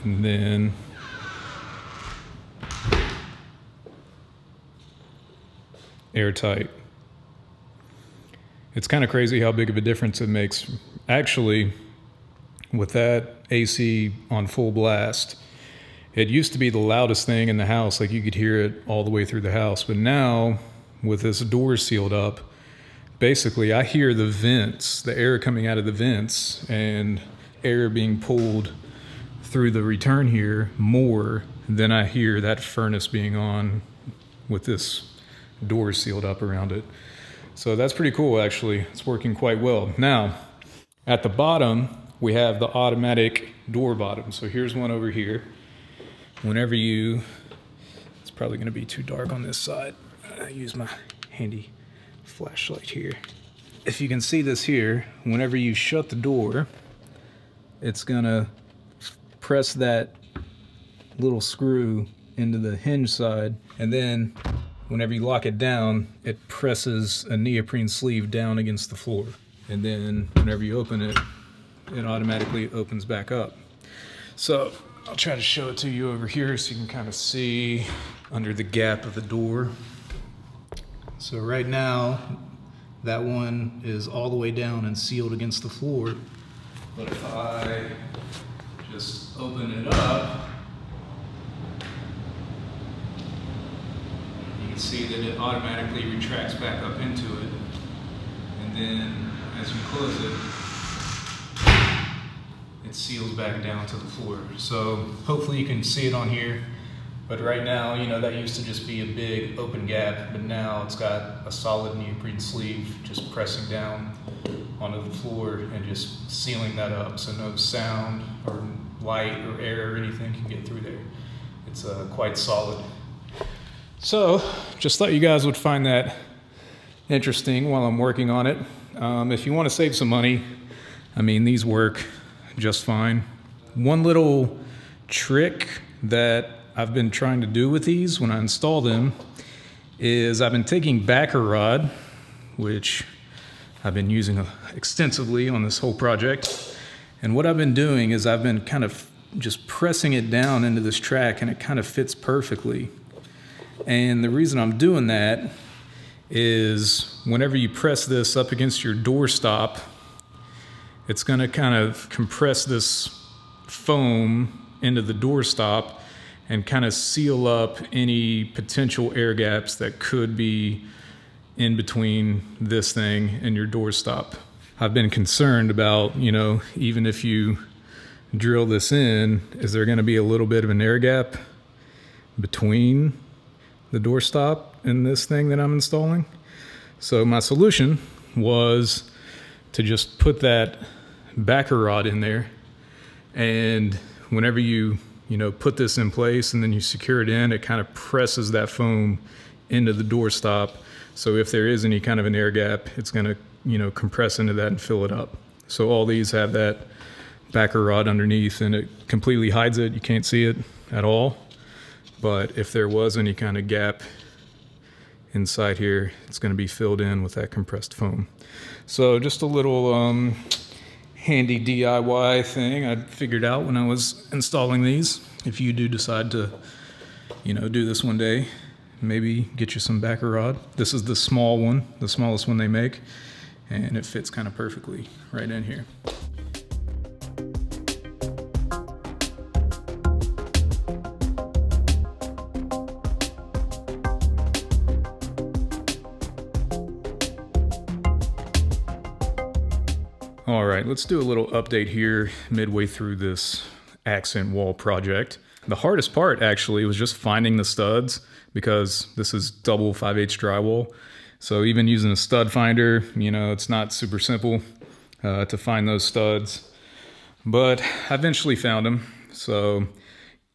and then airtight. It's kind of crazy how big of a difference it makes. Actually, with that AC on full blast, it used to be the loudest thing in the house. Like you could hear it all the way through the house. But now with this door sealed up, basically I hear the vents, the air coming out of the vents and air being pulled through the return here more than I hear that furnace being on with this door sealed up around it. So that's pretty cool, actually. It's working quite well. Now, at the bottom, we have the automatic door bottom. So here's one over here. Whenever it's probably going to be too dark on this side. I use my handy flashlight here. If you can see this here, whenever you shut the door, it's going to press that little screw into the hinge side, and then whenever you lock it down, it presses a neoprene sleeve down against the floor. And then whenever you open it, it automatically opens back up. So I'll try to show it to you over here so you can kind of see under the gap of the door. So right now, that one is all the way down and sealed against the floor. But if I just open it up, you can see that it automatically retracts back up into it. And then as you close it, it seals back down to the floor. So hopefully you can see it on here. But right now, you know, that used to just be a big open gap, but now it's got a solid neoprene sleeve just pressing down onto the floor and just sealing that up, so no sound or light or air or anything can get through there. It's quite solid. So just thought you guys would find that interesting while I'm working on it. If you want to save some money, I mean, these work just fine. One little trick that I've been trying to do with these when I install them is I've been taking backer rod, which I've been using extensively on this whole project. And what I've been doing is I've been kind of just pressing it down into this track, and it kind of fits perfectly. And the reason I'm doing that is whenever you press this up against your doorstop, it's going to kind of compress this foam into the doorstop and kind of seal up any potential air gaps that could be in between this thing and your doorstop. I've been concerned about, you know, even if you drill this in, is there going to be a little bit of an air gap between the doorstop and this thing that I'm installing? So my solution was to just put that backer rod in there, and whenever you put this in place and then you secure it in, it kind of presses that foam into the doorstop. So if there is any kind of an air gap, it's going to, compress into that and fill it up. So all these have that backer rod underneath, and it completely hides it. You can't see it at all. But if there was any kind of gap inside here, it's going to be filled in with that compressed foam. So just a little handy DIY thing I figured out when I was installing these. If you do decide to, do this one day, maybe get you some backer rod. This is the small one, the smallest one they make, and it fits kind of perfectly right in here. All right, let's do a little update here midway through this accent wall project. The hardest part actually was just finding the studs, because this is double 5/8 drywall. So even using a stud finder, it's not super simple to find those studs, but I eventually found them. So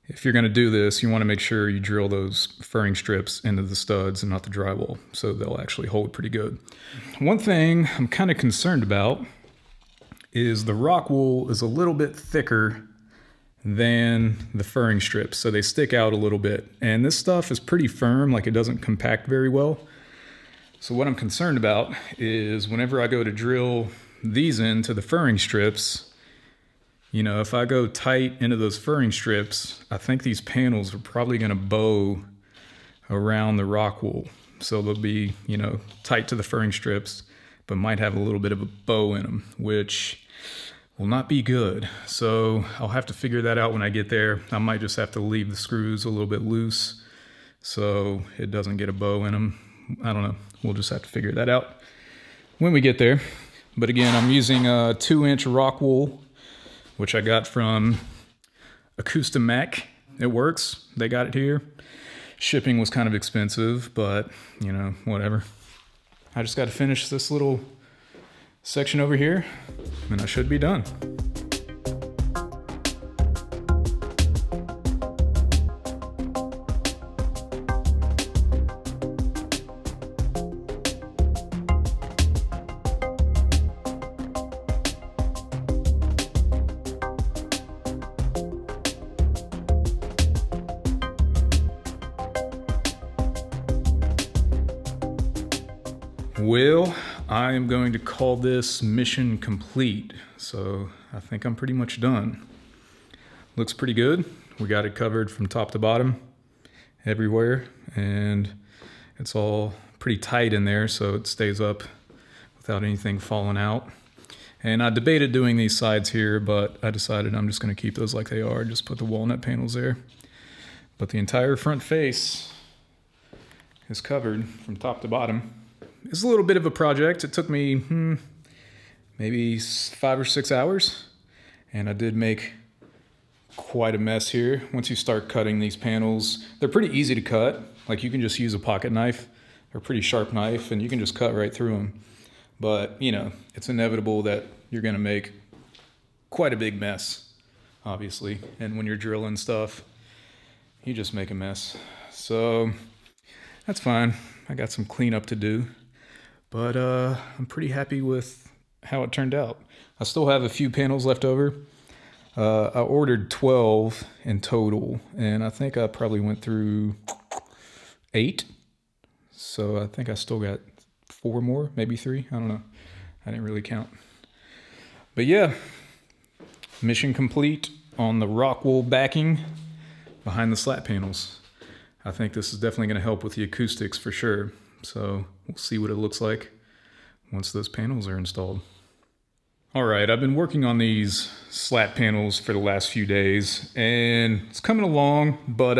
if you're gonna do this, you wanna make sure you drill those furring strips into the studs and not the drywall, so they'll actually hold pretty good. One thing I'm kind of concerned about is the Rockwool is a little bit thicker than the furring strips, so they stick out a little bit. And this stuff is pretty firm, like it doesn't compact very well. So what I'm concerned about is whenever I go to drill these into the furring strips, if I go tight into those furring strips, I think these panels are probably gonna bow around the Rockwool. So they'll be, tight to the furring strips, but might have a little bit of a bow in them, which will not be good. So I'll have to figure that out when I get there. I might just have to leave the screws a little bit loose so it doesn't get a bow in them. I don't know. We'll just have to figure that out when we get there. But again, I'm using a 2-inch Rockwool, which I got from Acoustimac. It works. They got it here. Shipping was kind of expensive, but whatever. I just got to finish this little section over here, and I should be done. Well, I am going to call this mission complete. So I think I'm pretty much done. Looks pretty good. We got it covered from top to bottom everywhere, and it's all pretty tight in there, so it stays up without anything falling out. And I debated doing these sides here, but I decided I'm just going to keep those like they are. Just put the walnut panels there. But the entire front face is covered from top to bottom. It's a little bit of a project. It took me maybe 5 or 6 hours. And I did make quite a mess here. Once you start cutting these panels, they're pretty easy to cut. Like you can just use a pocket knife or a pretty sharp knife and you can just cut right through them. But, you know, it's inevitable that you're going to make quite a big mess, obviously. And when you're drilling stuff, you just make a mess. So that's fine. I got some cleanup to do. But I'm pretty happy with how it turned out. I still have a few panels left over. I ordered 12 in total, and I think I probably went through 8. So I think I still got 4 more, maybe 3. I don't know. I didn't really count. But yeah, mission complete on the Rockwool backing behind the slat panels. I think this is definitely going to help with the acoustics for sure. So we'll see what it looks like once those panels are installed. All right, I've been working on these slat panels for the last few days, and it's coming along, but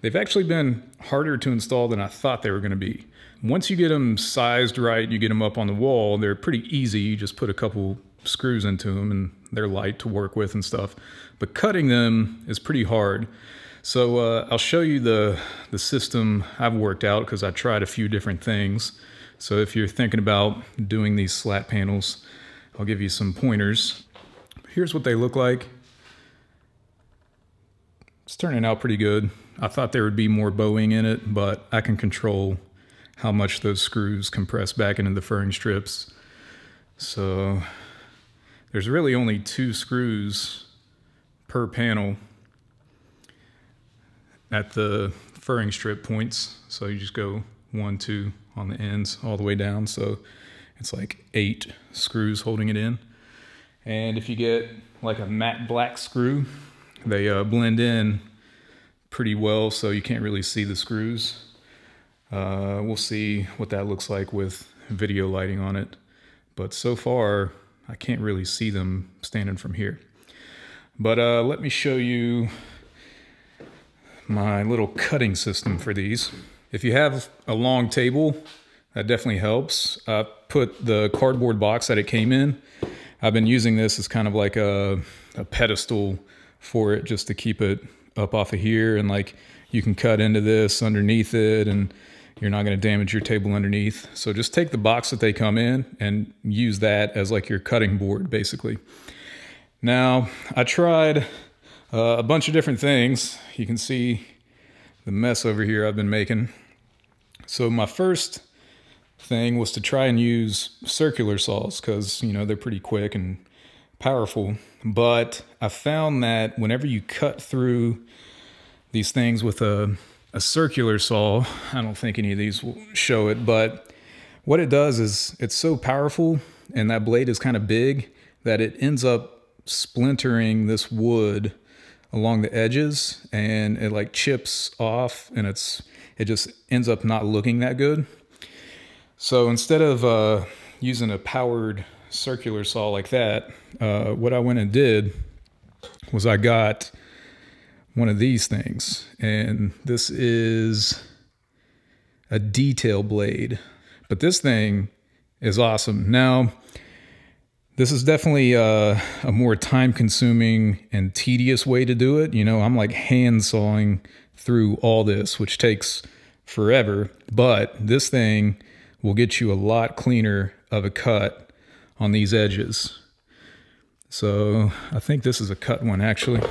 they've actually been harder to install than I thought they were going to be. Once you get them sized right, you get them up on the wall, they're pretty easy. You just put a couple screws into them and they're light to work with and stuff. But cutting them is pretty hard. So I'll show you the system I've worked out because I tried a few different things. So if you're thinking about doing these slat panels, I'll give you some pointers. Here's what they look like. It's turning out pretty good. I thought there would be more bowing in it, but I can control how much those screws compress back into the furring strips. So there's really only 2 screws per panel at the furring strip points. So you just go 1, 2 on the ends all the way down. So it's like 8 screws holding it in. And if you get like a matte black screw, they blend in pretty well, so you can't really see the screws. We'll see what that looks like with video lighting on it. But so far, I can't really see them standing from here. But let me show you my little cutting system for these. If you have a long table, that definitely helps. I put the cardboard box that it came in. I've been using this as kind of like a pedestal for it, just to keep it up off of here, and like you can cut into this underneath it and you're not going to damage your table underneath. So just take the box that they come in and use that as like your cutting board basically. Now I tried a bunch of different things. You can see the mess over here I've been making. So my first thing was to try and use circular saws because, you know, they're pretty quick and powerful. But I found that whenever you cut through these things with a circular saw, I don't think any of these will show it, but what it does is it's so powerful and that blade is kind of big that it ends up splintering this wood along the edges, and it like chips off, and it just ends up not looking that good. So instead of using a powered circular saw like that, what I went and did was I got one of these things, and this is a detail blade. But this thing is awesome. Now, this is definitely a more time-consuming and tedious way to do it. You know, I'm like hand sawing through all this, which takes forever, but this thing will get you a lot cleaner of a cut on these edges. So I think this is a cut one actually.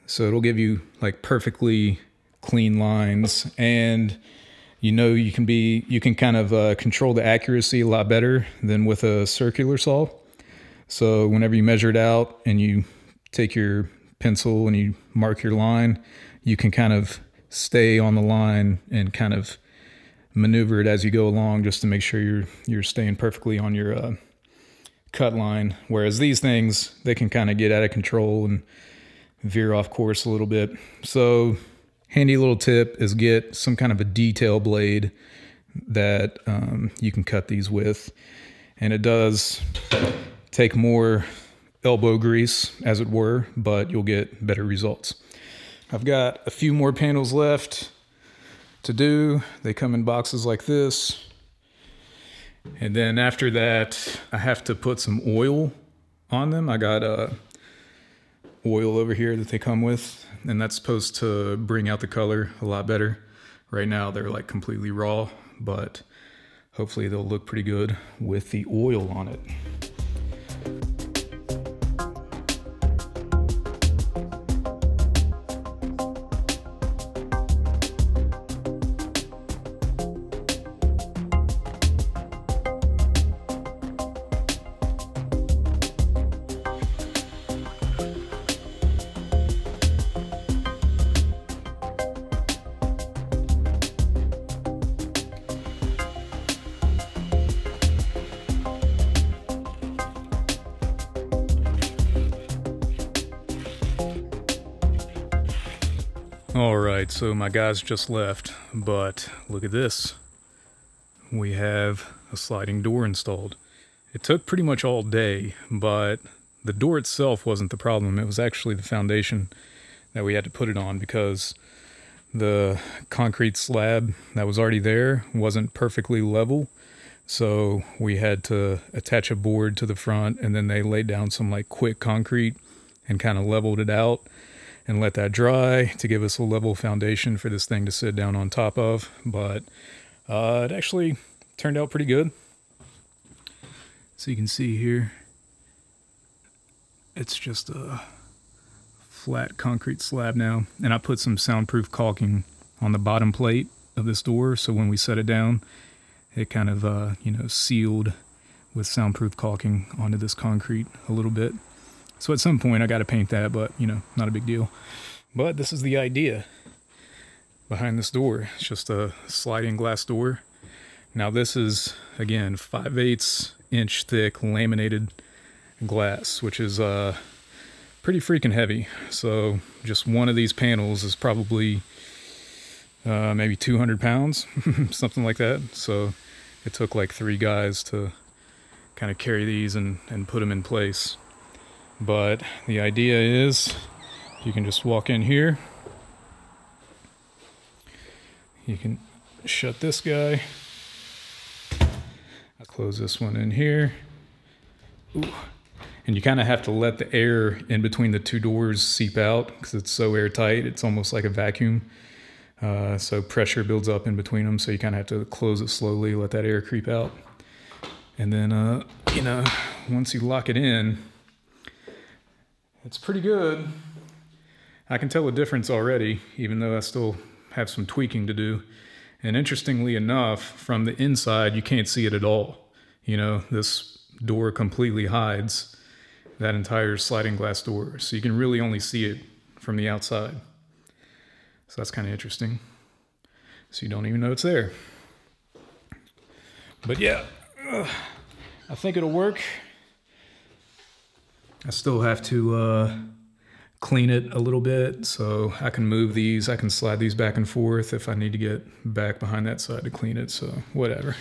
So it'll give you like perfectly clean lines, and you know, you can kind of control the accuracy a lot better than with a circular saw. So whenever you measure it out and you take your pencil and you mark your line, you can kind of stay on the line and kind of maneuver it as you go along, just to make sure you're staying perfectly on your cut line. Whereas these things, they can kind of get out of control and veer off course a little bit. So handy little tip is get some kind of a detail blade that you can cut these with. and it does take more elbow grease, as it were, but you'll get better results. I've got a few more panels left to do. They come in boxes like this. And then after that, I have to put some oil on them. I got oil over here that they come with, and that's supposed to bring out the color a lot better. Right now they're like completely raw, but hopefully they'll look pretty good with the oil on it. All right, so my guys just left, but look at this. We have a sliding door installed. It took pretty much all day, but the door itself wasn't the problem. It was actually the foundation that we had to put it on, because the concrete slab that was already there wasn't perfectly level. So we had to attach a board to the front, and then they laid down some like quick concrete and kind of leveled it out and let that dry to give us a level foundation for this thing to sit down on top of. But it actually turned out pretty good. So you can see here, it's just a flat concrete slab now. And I put some soundproof caulking on the bottom plate of this door, so when we set it down, it kind of sealed with soundproof caulking onto this concrete a little bit. So at some point I got to paint that, but not a big deal. But this is the idea behind this door. It's just a sliding glass door. Now this is, again, 5/8 inch thick laminated glass, which is pretty freaking heavy. So just one of these panels is probably maybe 200 pounds, something like that. So it took like 3 guys to kind of carry these and put them in place. But the idea is you can just walk in here. You can shut this guy. I'll close this one in here. Ooh. And you kind of have to let the air in between the 2 doors seep out, because it's so airtight. It's almost like a vacuum. So pressure builds up in between them. So you kind of have to close it slowly, let that air creep out. And then, once you lock it in, it's pretty good. I can tell a difference already, even though I still have some tweaking to do. And interestingly enough, from the inside, you can't see it at all. This door completely hides that entire sliding glass door. So you can really only see it from the outside. So that's kind of interesting. So you don't even know it's there. But yeah, I think it'll work. I still have to clean it a little bit, so I can move these. I can slide these back and forth if I need to get back behind that side to clean it, so whatever.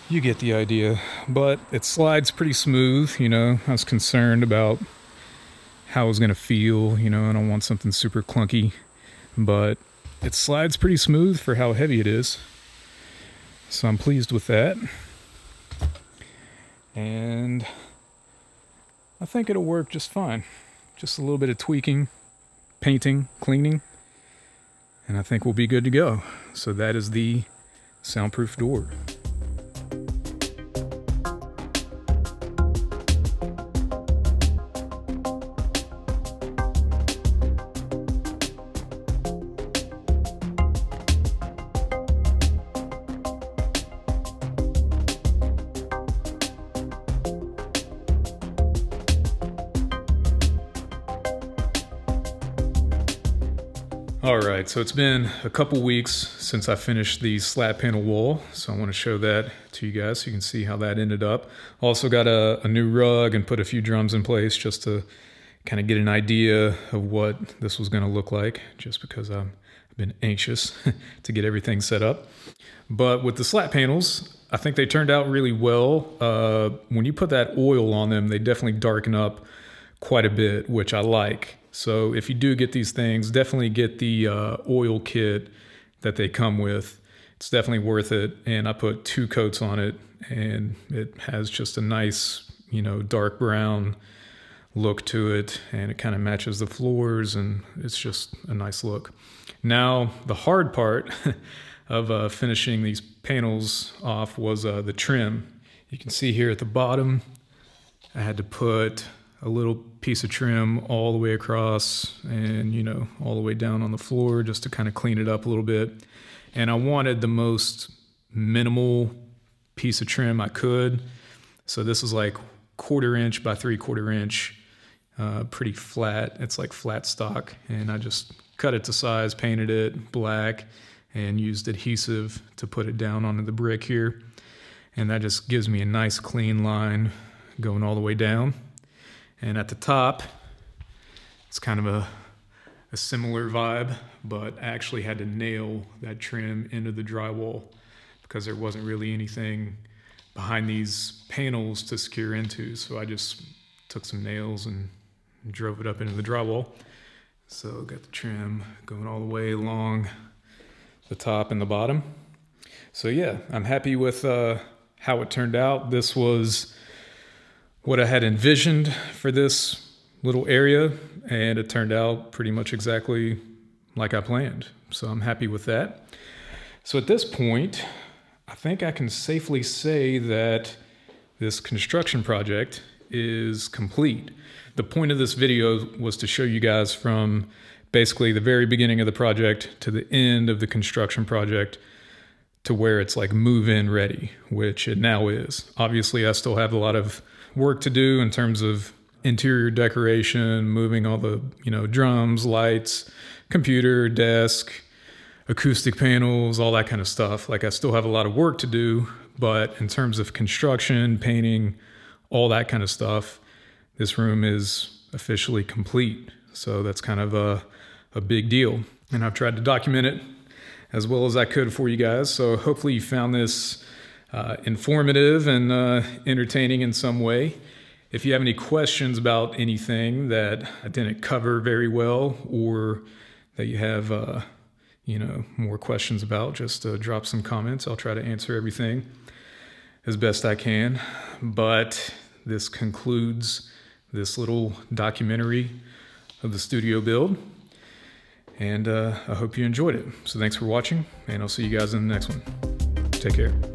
You get the idea. But it slides pretty smooth, I was concerned about how it was going to feel, I don't want something super clunky, but it slides pretty smooth for how heavy it is. So I'm pleased with that. And I think it'll work just fine. Just a little bit of tweaking, painting, cleaning, and I think we'll be good to go. So that is the soundproof door. Alright, so it's been a couple weeks since I finished the SlatPanel wall, so I want to show that to you guys so you can see how that ended up. Also got a new rug and put a few drums in place just to kind of get an idea of what this was going to look like, just because I've been anxious to get everything set up. But with the slat panels, I think they turned out really well. When you put that oil on them, they definitely darken up quite a bit, which I like. So if you do get these things, definitely get the oil kit that they come with. It's definitely worth it. And I put 2 coats on it, and it has just a nice, you know, dark brown look to it, and it kind of matches the floors, and it's just a nice look. Now, the hard part of finishing these panels off was the trim. You can see here at the bottom, I had to put a little piece of trim all the way across and, you know, all the way down on the floor just to kind of clean it up a little bit. And I wanted the most minimal piece of trim I could. So this is like 1/4 inch by 3/4 inch, pretty flat. It's like flat stock, and I just cut it to size, painted it black, and used adhesive to put it down onto the brick here. And that just gives me a nice clean line going all the way down. And at the top, it's kind of a similar vibe, but I actually had to nail that trim into the drywall because there wasn't really anything behind these panels to secure into. So I just took some nails and drove it up into the drywall. So got the trim going all the way along the top and the bottom. So yeah, I'm happy with how it turned out. This was what I had envisioned for this little area, and it turned out pretty much exactly like I planned. So I'm happy with that. So at this point, I think I can safely say that this construction project is complete. The point of this video was to show you guys from basically the very beginning of the project to the end of the construction project to where it's like move-in ready, which it now is. Obviously, I still have a lot of work to do in terms of interior decoration, moving all the, you know, drums, lights, computer, desk, acoustic panels, all that kind of stuff. Like, I still have a lot of work to do, but in terms of construction, painting, all that kind of stuff, this room is officially complete. So that's kind of a big deal. And I've tried to document it as well as I could for you guys. So hopefully you found this informative and entertaining in some way. If you have any questions about anything that I didn't cover very well, or that you have you know, more questions about, just drop some comments. I'll try to answer everything as best I can. But this concludes this little documentary of the studio build, and I hope you enjoyed it. So thanks for watching, and I'll see you guys in the next one. Take care.